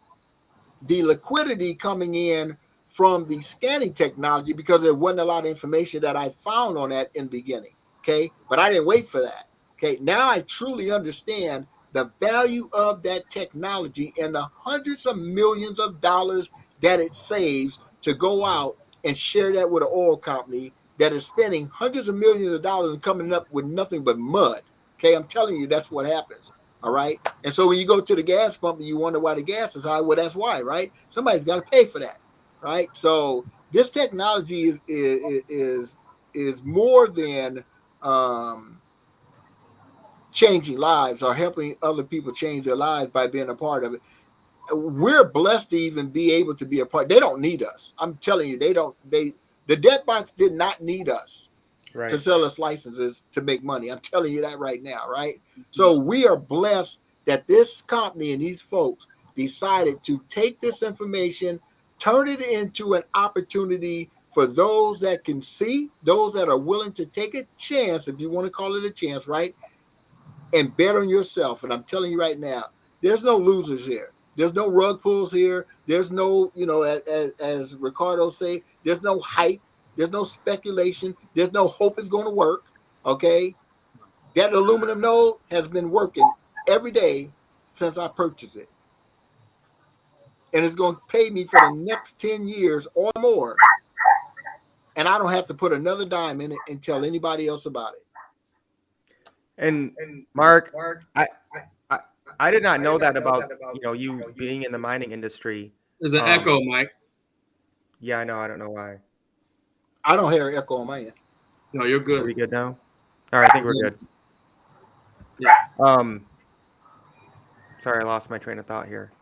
liquidity coming in from the scanning technology, because there wasn't a lot of information that I found on that in the beginning. Okay, but I didn't wait for that. Okay, now I truly understand the value of that technology and the hundreds of millions of dollars that it saves to go out and share that with an oil company that is spending hundreds of millions of dollars and coming up with nothing but mud. Okay, I'm telling you, that's what happens. All right. And so when you go to the gas pump and you wonder why the gas is high, well, that's why, right? Somebody's got to pay for that. Right. So this technology is more than changing lives or helping other people change their lives by being a part of it. We're blessed to even be able to be a part. They don't need us. I'm telling you, the debt box did not need us to sell us licenses to make money. I'm telling you that right now, right? So we are blessed that this company and these folks decided to take this information, turn it into an opportunity for those that can see, those that are willing to take a chance, if you want to call it a chance, right? And bet on yourself. And I'm telling you right now, there's no losers here. There's no rug pulls here. There's no, as Ricardo say, there's no hype. There's no speculation. There's no hope it's going to work. Okay. That aluminum node has been working every day since I purchased it. And it's going to pay me for the next 10 years or more. And I don't have to put another dime in it and tell anybody else about it. And Mark, I did not know that about you being in the mining industry. There's an echo, Mike. Yeah, I know. I don't know why. I don't hear echo on my end. No, you're Are we good. good now? All right, I think we're good. Yeah. Sorry, I lost my train of thought here.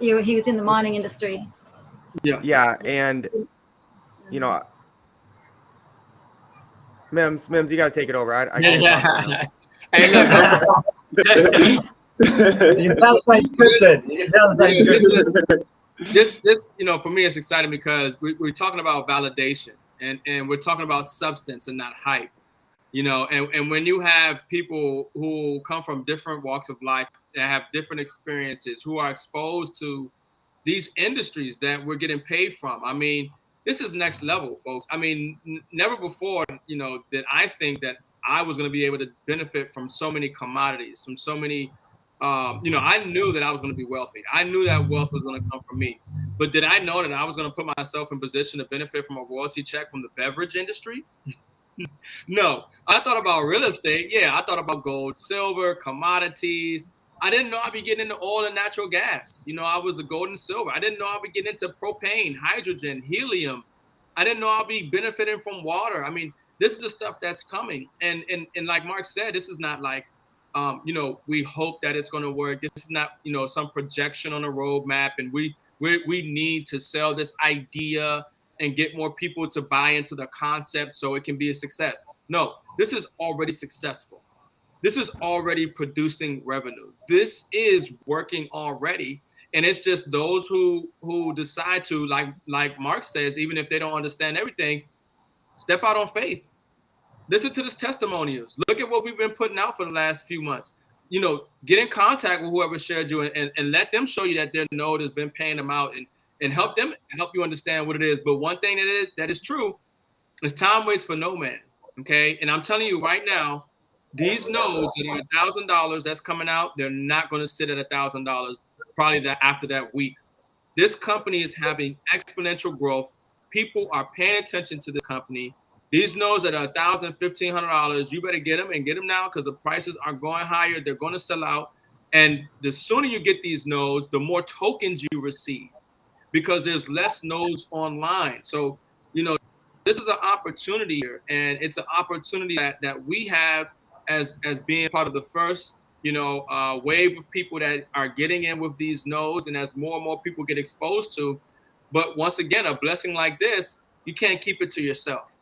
He was in the mining industry. Yeah, and you know, Mims, you got to take it over. I can't talk right now. Hey, look. You can tell it's like scripted. You can tell it's like scripted. This, for me, it's exciting because we're talking about validation and we're talking about substance and not hype, and when you have people who come from different walks of life that have different experiences, who are exposed to these industries that we're getting paid from. I mean, this is next level, folks. I mean, never before, did I think that I was going to be able to benefit from so many commodities, from so many, I knew that I was going to be wealthy. I knew that wealth was going to come from me. But did I know that I was going to put myself in position to benefit from a royalty check from the beverage industry? No. I thought about real estate. Yeah, I thought about gold, silver, commodities. I didn't know I'd be getting into oil and natural gas. I was a gold and silver. I didn't know I'd be getting into propane, hydrogen, helium. I didn't know I'd be benefiting from water. I mean, this is the stuff that's coming. And like Mark said, this is not like, we hope that it's going to work. This is not, some projection on a roadmap. And we need to sell this idea and get more people to buy into the concept so it can be a success. No, this is already successful. This is already producing revenue. This is working already. And it's just those who decide to, like Mark says, even if they don't understand everything, step out on faith. Listen to this testimonials. Look at what we've been putting out for the last few months. Get in contact with whoever shared you and let them show you that their node has been paying them out and help you understand what it is. But one thing that is true is time waits for no man. Okay. And I'm telling you right now, these nodes that are $1,000 that's coming out, they're not going to sit at $1,000 probably after that week. This company is having exponential growth. People are paying attention to the company. These nodes that are $1,000, $1,500, you better get them and get them now because the prices are going higher. They're going to sell out. And the sooner you get these nodes, the more tokens you receive because there's less nodes online. So, this is an opportunity here, and it's an opportunity that we have as being part of the first, wave of people that are getting in with these nodes, and as more and more people get exposed to. But once again, a blessing like this, you can't keep it to yourself.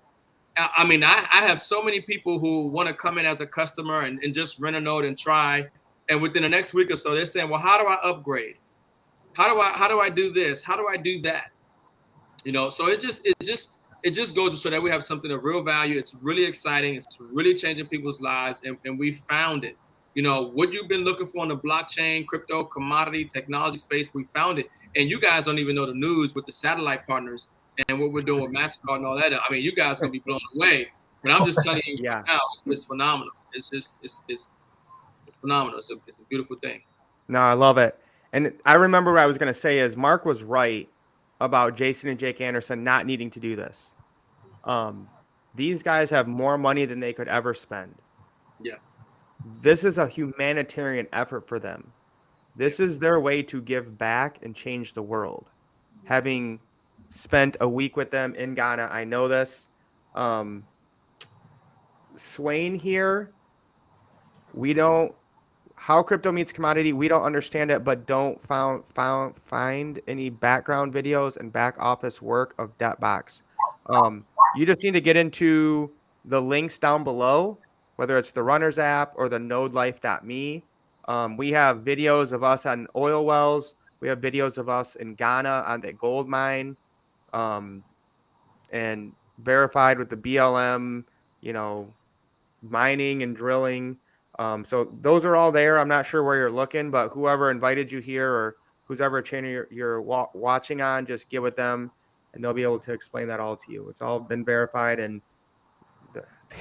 I mean, I have so many people who want to come in as a customer and just rent a node and try, and within the next week or so, they're saying, "Well, how do I upgrade? How do I do this? How do I do that?" So it just goes to show that we have something of real value. It's really exciting. It's really changing people's lives. And we found it. What you've been looking for in the blockchain, crypto, commodity, technology space, we found it. And you guys don't even know the news with the satellite partners and what we're doing with MasterCard and all that. I mean, you guys are going to be blown away. But I'm just telling you right now, it's phenomenal. It's phenomenal. It's a beautiful thing. No, I love it. And I remember what I was going to say is Mark was right about Jason and Jake Anderson not needing to do this. These guys have more money than they could ever spend. Yeah. This is a humanitarian effort for them. This is their way to give back and change the world. Having spent a week with them in Ghana, I know this. Swain here, how crypto meets commodity, we don't understand it, but don't find any background videos and back office work of Debtbox. You just need to get into the links down below, whether it's the Runners app or the nodelife.me. We have videos of us on oil wells. We have videos of us in Ghana on the gold mine, and verified with the BLM, mining and drilling. So those are all there. I'm not sure where you're looking, but whoever invited you here or who's ever channel you're watching on, just get with them and they'll be able to explain that all to you. It's all been verified, and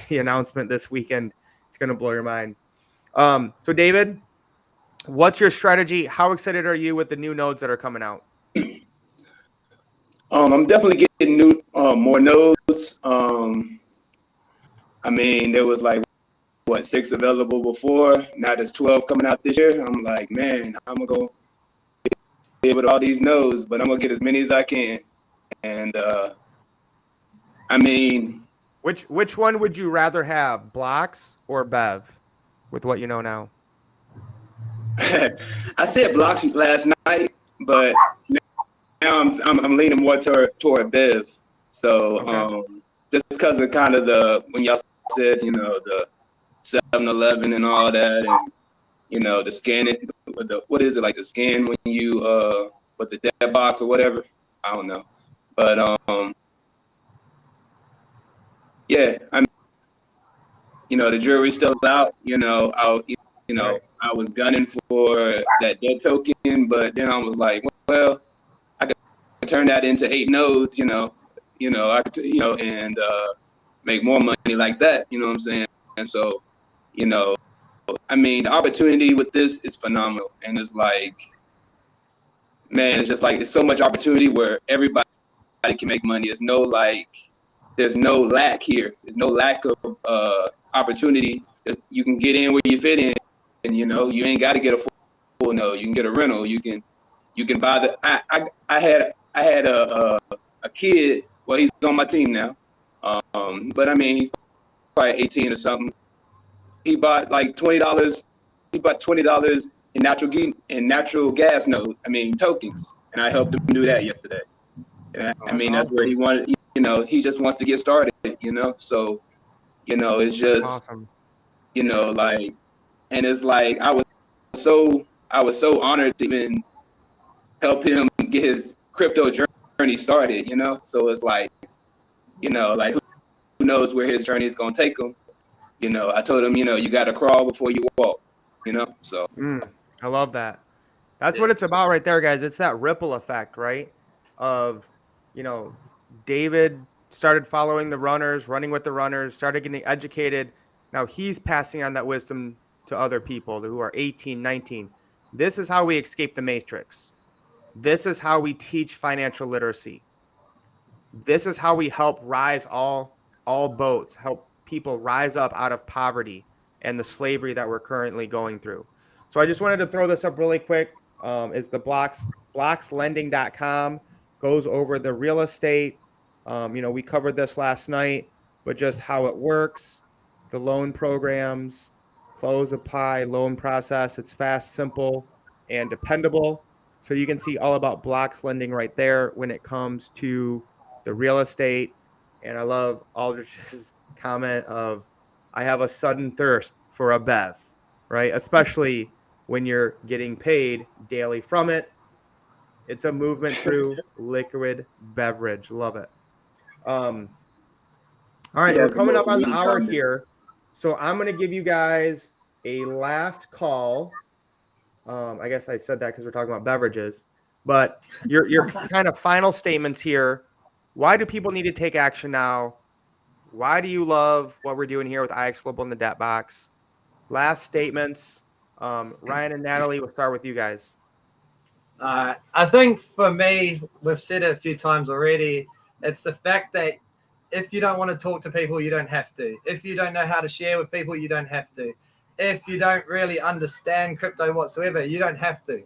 the announcement this weekend, it's going to blow your mind. So David, what's your strategy? How excited are you with the new nodes that are coming out? I'm definitely getting more nodes. I mean, there was 6 available before. Now there's 12 coming out this year. I'm like, man, I'm gonna go with all these no's, but I'm gonna get as many as I can. And I mean, Which one would you rather have, blocks or Bev, with what you know now? I said blocks last night, but now I'm leaning more toward Bev. So Okay. just because of kind of when y'all said, you know, the 7-Eleven and all that, and you know, the scanning, what is it, like the scan when you with the dead box or whatever? I don't know, but yeah, I mean, you know, the jury's still out. You know, Right. I was gunning for that dead token, but then I was like, well, I could turn that into 8 nodes. I could, and make more money like that. You know what I'm saying? And so, you know, I mean, the opportunity with this is phenomenal, and it's like, man, it's just like it's so much opportunity where everybody can make money. There's no lack here. There's no lack of opportunity. You can get in where you fit in, and you know, you ain't got to get a full node. You can get a rental. You can buy the. I had a kid. Well, he's on my team now. But I mean, he's probably 18 or something. He bought like $20. He bought $20 in natural gas nodes. I mean, tokens, and I helped him do that yesterday. And I mean, that's where he wanted. You know, he just wants to get started. You know, so you know, it's just Awesome. you know, like, and it's like I was so honored to even help him get his crypto journey started. You know, so it's like, you know, like who knows where his journey is gonna take him. You know, I told him, you know, you got to crawl before you walk. You know, so I love that. That's what it's about right there, guys. It's that ripple effect, right? Of, you know, David started following the runners, running with the runners, started getting educated. Now he's passing on that wisdom to other people who are 18, 19. This is how we escape the matrix. This is how we teach financial literacy. This is how we help rise all boats, help people rise up out of poverty and the slavery that we're currently going through. So I just wanted to throw this up really quick. Is the blockslending.com goes over the real estate. You know, we covered this last night, but just how it works, the loan programs, close, apply, loan process. It's fast, simple, and dependable. So you can see all about Blocks Lending right there when it comes to the real estate. And I love Aldrich's comment of, I have a sudden thirst for a Bev, right? Especially when you're getting paid daily from it. It's a movement through liquid beverage. Love it. All right, yeah, we're coming up on the really hour comment. here. So I'm going to give you guys a last call. I guess I said that because we're talking about beverages, but your kind of final statements here. Why do people need to take action now? Why do you love what we're doing here with IX Global in the debt box? Last statements. Ryan and Natalie, we'll start with you guys. I think for me, we've said it a few times already. It's the fact that if you don't want to talk to people, you don't have to. If you don't know how to share with people, you don't have to. If you don't really understand crypto whatsoever, you don't have to.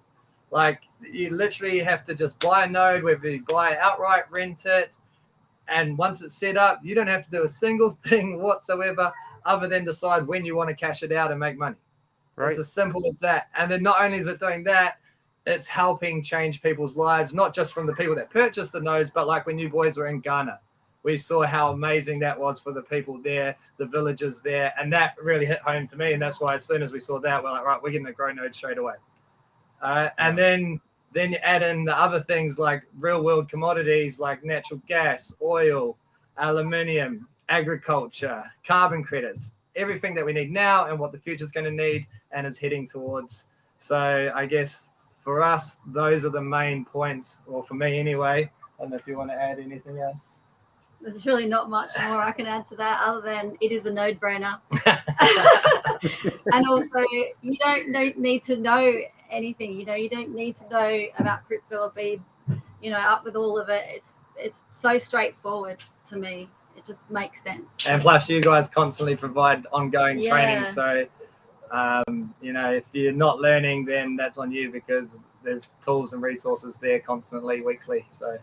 Like, you literally have to just buy a node, whether you buy it outright, rent it, and once it's set up, you don't have to do a single thing whatsoever other than decide when you want to cash it out and make money. Right. It's as simple as that. And then not only is it doing that, it's helping change people's lives, not just from the people that purchased the nodes, but like when you boys were in Ghana, we saw how amazing that was for the people there, the villagers there, and that really hit home to me. And that's why as soon as we saw that, we're like, right, we're getting a grow node straight away. And then you add in the other things like real world commodities like natural gas, oil, aluminium, agriculture, carbon credits, everything that we need now and what the future is going to need and is heading towards. So I guess for us, those are the main points, or for me anyway. I don't know if you want to add anything else. There's really not much more I can add to that other than it is a node brainer. And also, you don't need to know anything. You know, you don't need to know about crypto or be, you know, up with all of it. It's so straightforward to me. It just makes sense. And plus, you guys constantly provide ongoing Yeah. training. So, you know, if you're not learning, then that's on you because there's tools and resources there constantly, weekly. So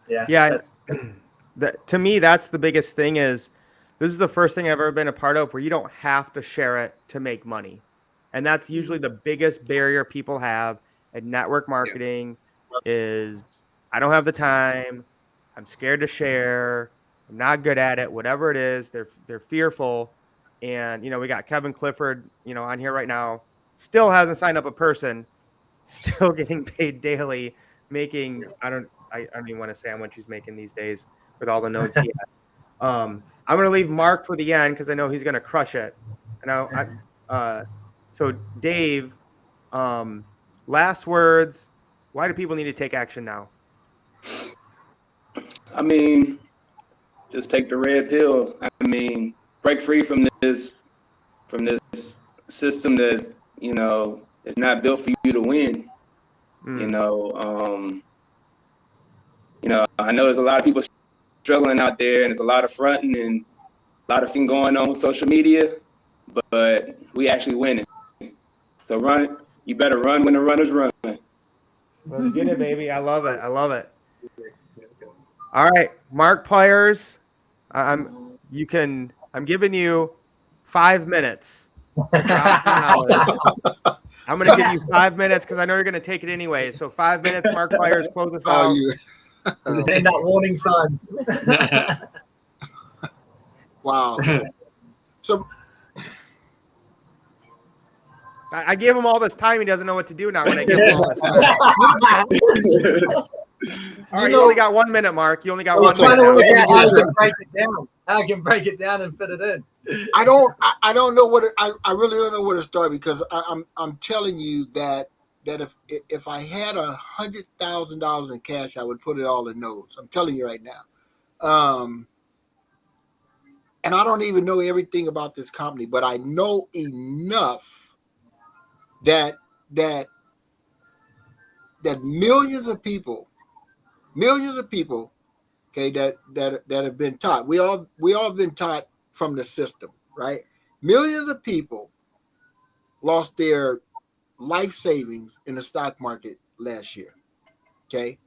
yeah, Yeah, to me, that's the biggest thing is this is the first thing I've ever been a part of where you don't have to share it to make money. And that's usually the biggest barrier people have at network marketing is I don't have the time. I'm scared to share. I'm not good at it. Whatever it is, they're fearful. And we got Kevin Clifford, on here right now, still hasn't signed up a person, still getting paid daily, making I don't even want to say how much he's making these days with all the notes he has. I'm gonna leave Mark for the end because I know he's gonna crush it. So Dave, last words. Why do people need to take action now? I mean, just take the red pill. I mean, break free from this system that's it's not built for you to win. I know there's a lot of people struggling out there, and there's a lot of fronting and a lot of things going on with social media, but we actually winning. So run. You better run when the runners run. Let's get it, baby. I love it. I love it. All right, Mark Pliers, I'm giving you 5 minutes. I'm going to give you 5 minutes because I know you're going to take it anyway. So 5 minutes, Mark Pliers, close us out. Send out warning signs. Wow. So I gave him all this time. He doesn't know what to do now when I give him all this time. All right, you only got 1 minute, Mark. You only got 1 minute. How I can break it down. How I can break it down and fit it in. I don't know what I really don't know where to start because I'm telling you that if I had $100,000 in cash, I would put it all in notes. I'm telling you right now. And I don't even know everything about this company, but I know enough that millions of people, okay, that have been taught. We all have been taught from the system, right? Millions of people lost their life savings in the stock market last year. Okay.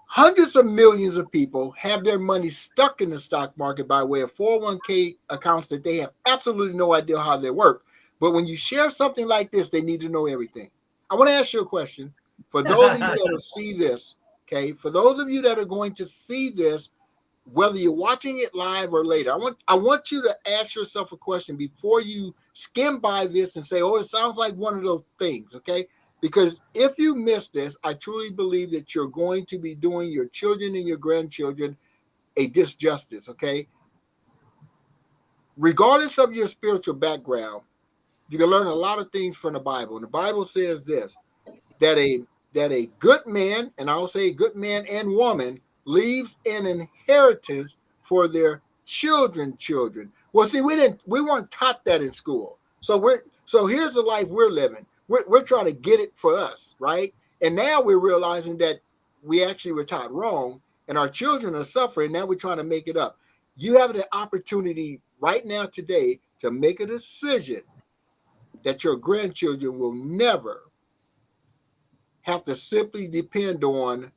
Hundreds of millions of people have their money stuck in the stock market by way of 401k accounts that they have absolutely no idea how they work. But when you share something like this, they need to know everything. I want to ask you a question. For those of you that will see this, okay, for those of you that are going to see this, whether you're watching it live or later, I want you to ask yourself a question before you skim by this and say, oh, it sounds like one of those things, okay? Because if you miss this, I truly believe that you're going to be doing your children and your grandchildren a disjustice, okay? Regardless of your spiritual background, you can learn a lot of things from the Bible. And the Bible says this, that a good man, and I'll say good man and woman, leaves an inheritance for their children. Well, see, we weren't taught that in school. So here's the life we're living. We're trying to get it for us, right? And now we're realizing that we actually were taught wrong, and our children are suffering. Now we're trying to make it up. You have the opportunity right now today to make a decision that your grandchildren will never have to simply depend on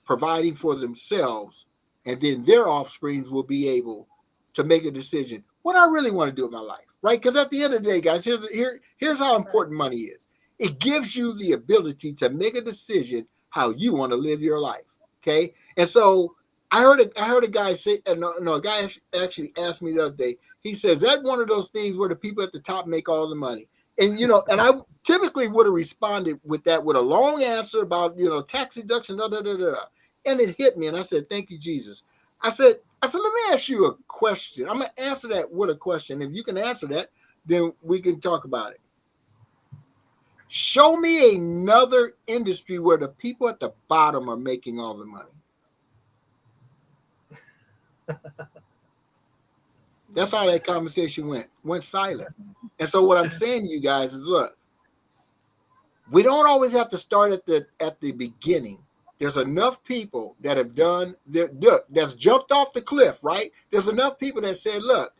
providing for themselves, and then their offsprings will be able to make a decision. What I really want to do in my life, right? Because at the end of the day, guys, here's how important money is. It gives you the ability to make a decision how you want to live your life, okay? And so I heard a guy say, no, a guy actually asked me the other day. He said, that's one of those things where the people at the top make all the money. And, and I typically would have responded with that with a long answer about, tax deduction, And it hit me, and I said, thank you, Jesus. I said, let me ask you a question. I'm going to answer that with a question. If you can answer that, then we can talk about it. Show me another industry where the people at the bottom are making all the money. That's how that conversation went silent. And so what I'm saying to you guys is, look, we don't always have to start at the beginning. There's enough people that have that's jumped off the cliff, right? There's enough people that said, look,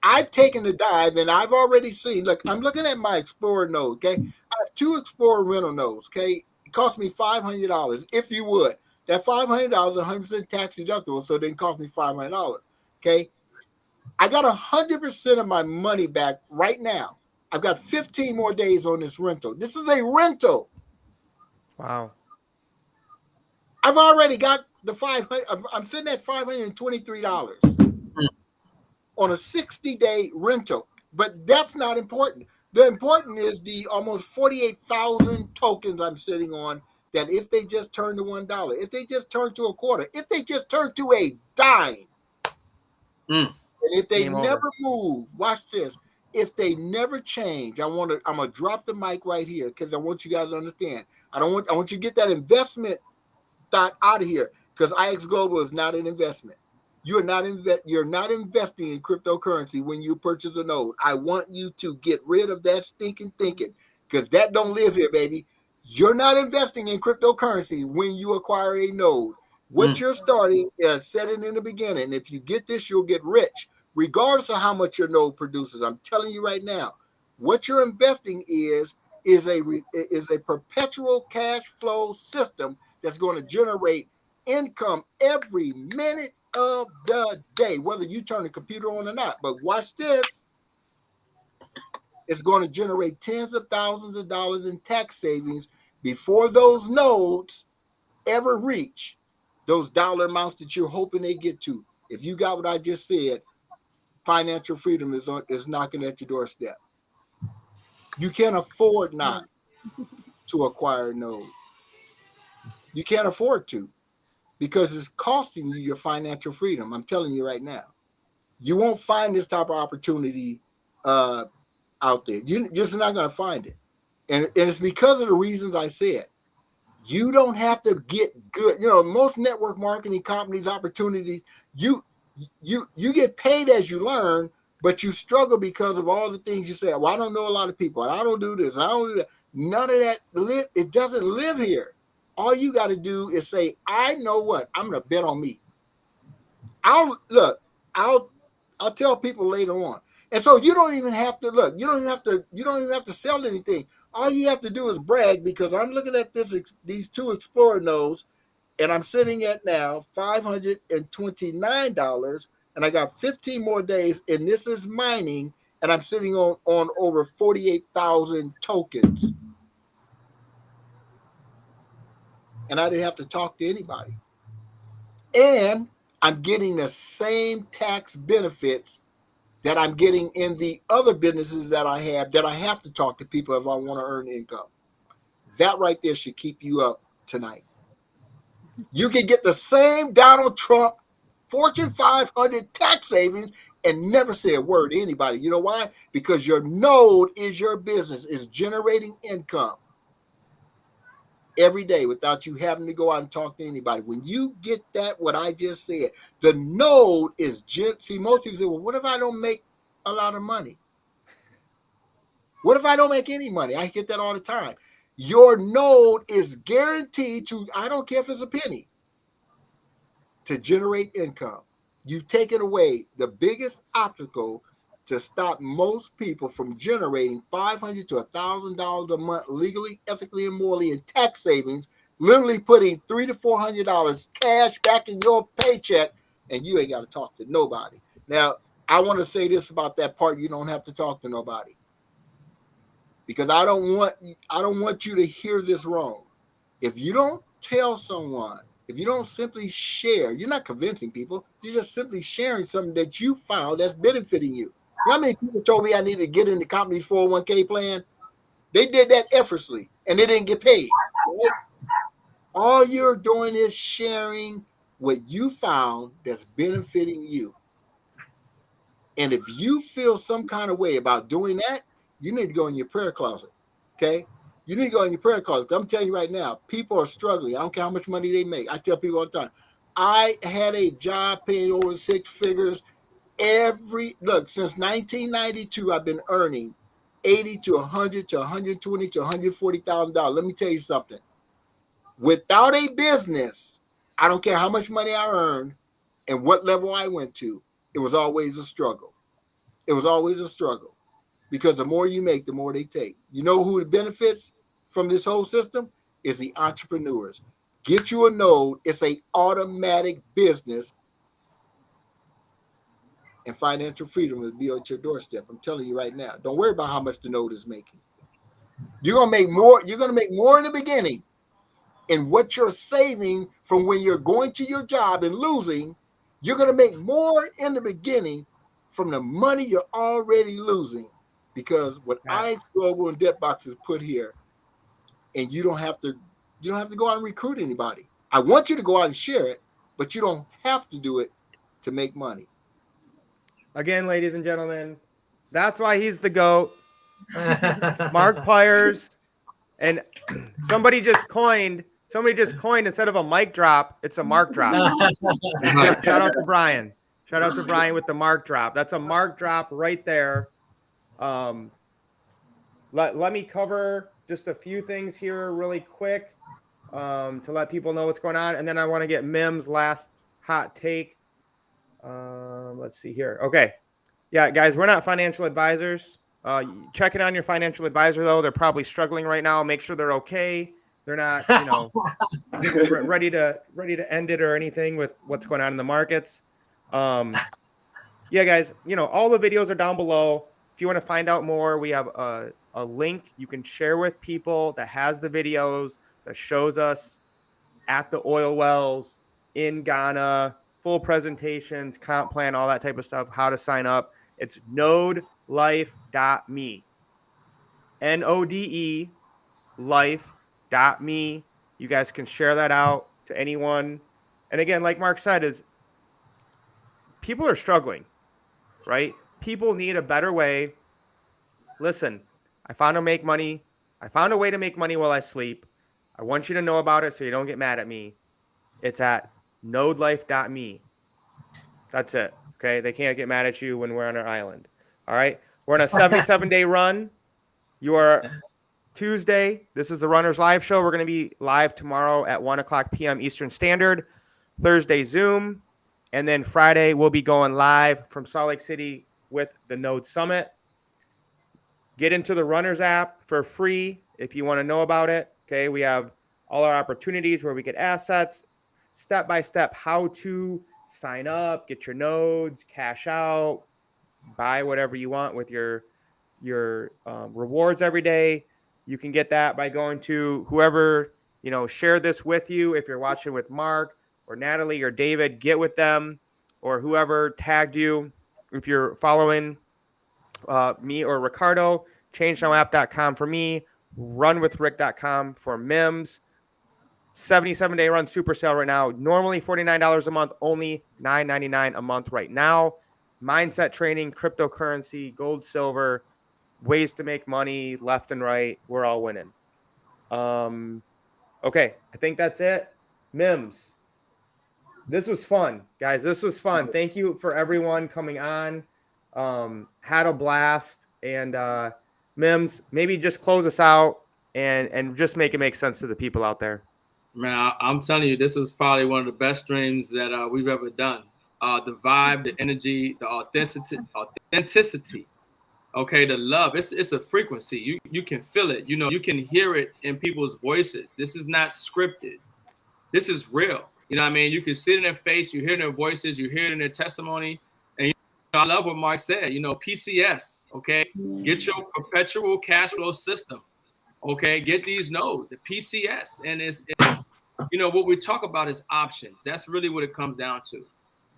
I've taken the dive and I've already seen, look, I'm looking at my Explorer node, okay? I have 2 Explorer rental nodes, okay? It cost me $500. If you would, that $500 is 100% tax deductible, so it didn't cost me $500. Okay, I got 100% of my money back right now. I've got 15 more days on this rental. This is a rental. Wow. I've already got the 500. I'm sitting at $523 on a 60-day rental. But that's not important. The important is the almost 48,000 tokens I'm sitting on, that if they just turn to $1, if they just turn to a quarter, if they just turn to a dime, and if they Game never over. move, watch this. If they never change, I'm gonna drop the mic right here because I want you guys to understand. I want you to get that investment thought out of here, because IX Global is not an investment. You're not investing in cryptocurrency when you purchase a node. I want you to get rid of that stinking thinking, because that don't live here, baby. You're not investing in cryptocurrency when you acquire a node. What you're starting is setting in the beginning. If you get this, you'll get rich, regardless of how much your node produces. I'm telling you right now, what you're investing is a perpetual cash flow system that's going to generate income every minute of the day, whether you turn the computer on or not. But watch this. It's going to generate tens of thousands of dollars in tax savings before those nodes ever reach those dollar amounts that you're hoping they get to. If you got what I just said, financial freedom is knocking at your doorstep. You can't afford not to acquire a node. You can't afford to, because it's costing you your financial freedom. I'm telling you right now. You won't find this type of opportunity out there. You're just not going to find it. And it's because of the reasons I said. You don't have to get good. You know, most network marketing companies, opportunities, you get paid as you learn, but you struggle because of all the things you say. Well, I don't know a lot of people, and I don't do this, I don't do that. None of that it doesn't live here. All you got to do is say, I know what, I'm going to bet on me. I'll tell people later on. And so you don't even have to look. You don't even have to sell anything. All you have to do is brag, because I'm looking at these two Explorer nodes, and I'm sitting at now $529, and I got 15 more days, and this is mining, and I'm sitting on over 48,000 tokens. And I didn't have to talk to anybody. And I'm getting the same tax benefits that I'm getting in the other businesses that I have to talk to people if I want to earn income. That right there should keep you up tonight. You can get the same Donald Trump Fortune 500 tax savings and never say a word to anybody. You know why? Because your node is your business, is generating income every day without you having to go out and talk to anybody. When you get that, what I just said, the node is see, most people say, well, what if I don't make a lot of money? What if I don't make any money? I get that all the time. Your node is guaranteed to, I don't care if it's a penny, to generate income. You've taken away the biggest obstacle to stop most people from generating $500 to $1,000 a month legally, ethically, and morally in tax savings, literally putting $300 to $400 cash back in your paycheck, and you ain't got to talk to nobody. Now, I want to say this about that part: you don't have to talk to nobody, because I don't want you to hear this wrong. If you don't tell someone, if you don't simply share, you're not convincing people. You're just simply sharing something that you found that's benefiting you. You know how many people told me I needed to get in the company's 401k plan? They did that effortlessly, and they didn't get paid. Right? All you're doing is sharing what you found that's benefiting you. And if you feel some kind of way about doing that, you need to go in your prayer closet, okay? You need to go in your prayer closet. I'm telling you right now, people are struggling. I don't care how much money they make. I tell people all the time, I had a job paying over 6 figures since 1992, I've been earning $80 to $100 to $120 to $140,000. Let me tell you something. Without a business, I don't care how much money I earned and what level I went to, it was always a struggle. It was always a struggle, because the more you make, the more they take. You know who benefits from this whole system? is the entrepreneurs. Get you a node. It's a automatic business, and financial freedom will be at your doorstep. I'm telling you right now. Don't worry about how much the node is making. You're gonna make more. You're gonna make more in the beginning, and what you're saving from when you're going to your job and losing, you're gonna make more in the beginning from the money you're already losing. Because what IX Global and Debt Boxes put here, and you don't have to go out and recruit anybody. I want you to go out and share it, but you don't have to do it to make money. Again, ladies and gentlemen, that's why he's the GOAT. Mark Pyers. And somebody just coined instead of a mic drop, it's a mark drop. Shout out to Brian. Shout out to Brian with the mark drop. That's a mark drop right there. Let me cover just a few things here really quick to let people know what's going on. And then I want to get Mim's last hot take. Let's see here. Okay. Yeah, guys, we're not financial advisors. Check it on your financial advisor, though. They're probably struggling right now. Make sure they're okay. They're not, ready to end it or anything with what's going on in the markets. Yeah, guys, all the videos are down below. If you want to find out more, we have a link you can share with people that has the videos that shows us at the oil wells in Ghana, full presentations, comp plan, all that type of stuff, how to sign up. It's nodelife.me. NODE life.me. You guys can share that out to anyone. And again, like Mark said, is people are struggling, right? People need a better way. Listen, I found a way to make money while I sleep. I want you to know about it so you don't get mad at me. It's at nodelife.me. That's it. Okay. They can't get mad at you when we're on our island. All right. We're on a 77-day run. You are Tuesday. This is the Runners Live Show. We're going to be live tomorrow at 1:00 p.m. Eastern Standard. Thursday, Zoom. And then Friday, we'll be going live from Salt Lake City with the Node Summit. Get into the Runners app for free if you want to know about it. Okay. We have all our opportunities where we get assets, step-by-step how to sign up, get your nodes, cash out, buy whatever you want with your rewards every day. You can get that by going to whoever, share this with you. If you're watching with Mark or Natalie or David, get with them, or whoever tagged you. If you're following me or Ricardo, changenowapp.com for me, runwithrick.com for Mims. 77-day run super sale right now. Normally $49 a month, only $9.99 a month right now. Mindset training, cryptocurrency, gold, silver, ways to make money left and right. We're all winning. Okay, I think that's it. Mims, this was fun, guys. This was fun. Thank you for everyone coming on. Had a blast. And Mims, maybe just close us out and just make it make sense to the people out there. Man, I'm telling you, this was probably one of the best streams that we've ever done. The vibe, the energy, the authenticity. Okay, the love. It's a frequency. You can feel it. You can hear it in people's voices. This is not scripted. This is real. You know what I mean? You can see it in their face. You hear it in their voices. You hear it in their testimony. And I love what Mark said. PCS. Okay, get your perpetual cash flow system. Okay, get these nodes, the PCS, and it's what we talk about is options. That's really what it comes down to.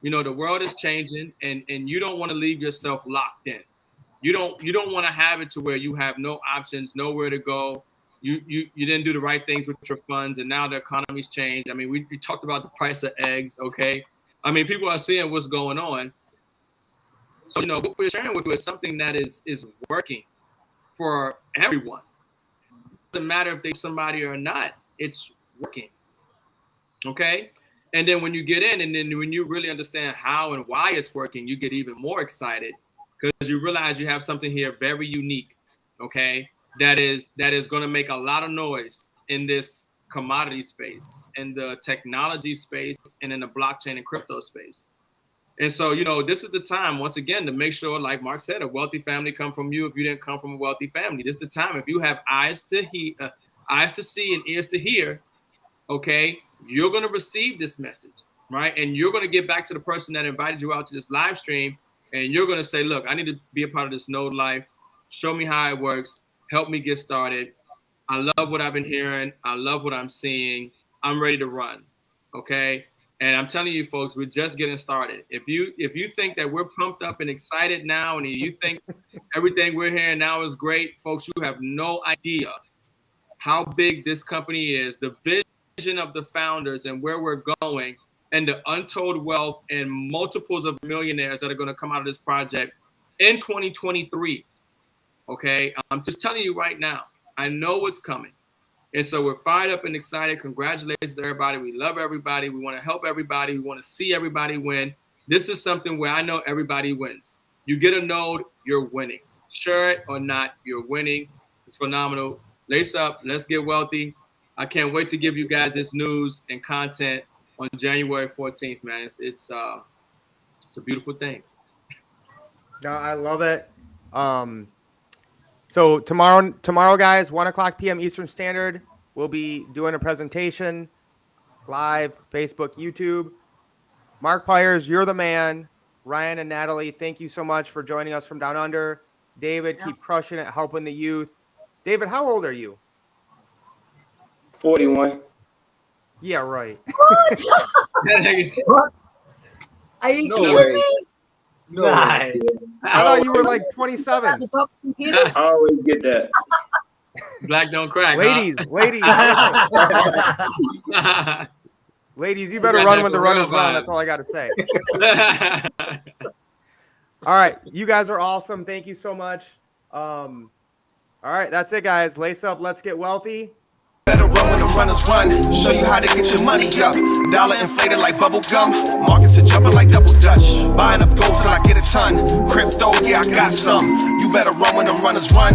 The world is changing, and you don't want to leave yourself locked in. You don't want to have it to where you have no options, nowhere to go. You didn't do the right things with your funds, and now the economy's changed. I mean, we talked about the price of eggs. Okay, I mean, people are seeing what's going on. So what we're sharing with you is something that is working for everyone. Doesn't matter if they're somebody or not, it's working. Okay. And then when you get in, and then when you really understand how and why it's working, you get even more excited because you realize you have something here very unique. Okay. That is going to make a lot of noise in this commodity space, in the technology space, and in the blockchain and crypto space. And so, this is the time, once again, to make sure, like Mark said, a wealthy family come from you if you didn't come from a wealthy family. This is the time. If you have eyes to eyes to see and ears to hear, okay, you're going to receive this message, right? And you're going to get back to the person that invited you out to this live stream, and you're going to say, look, I need to be a part of this Node Life. Show me how it works. Help me get started. I love what I've been hearing. I love what I'm seeing. I'm ready to run, okay? And I'm telling you, folks, we're just getting started. If you think that we're pumped up and excited now, and you think everything we're hearing now is great, folks, you have no idea how big this company is, the vision of the founders and where we're going, and the untold wealth and multiples of millionaires that are going to come out of this project in 2023. Okay, I'm just telling you right now, I know what's coming. And so we're fired up and excited. Congratulations to everybody. We love everybody. We want to help everybody. We want to see everybody win. This is something where I know everybody wins. You get a node, you're winning. Share it or not, you're winning. It's phenomenal. Lace up. Let's get wealthy. I can't wait to give you guys this news and content on January 14th, man. It's a beautiful thing. No, I love it. So tomorrow, guys, 1:00 p.m. Eastern Standard, we'll be doing a presentation live, Facebook, YouTube. Mark Pyers, you're the man. Ryan and Natalie, thank you so much for joining us from down under. David, keep crushing it, helping the youth. David, how old are you? 41. Yeah, right. What? Are you No kidding way. me? No way. Nice. I thought you were like About 27. the box computers? I always get that. Black don't crack. Ladies, ladies, you better got run that when the for real runners run. vibe. That's all I got to say. All right, you guys are awesome. Thank you so much. All right, that's it, guys. Lace up. Let's get wealthy. Better run when the runners run. Show you how to get your money up. Dollar inflated like bubble gum. Markets are jumping like double dutch. Buying up gold till I get a ton. Crypto, yeah, I got some. You better run when the runners run.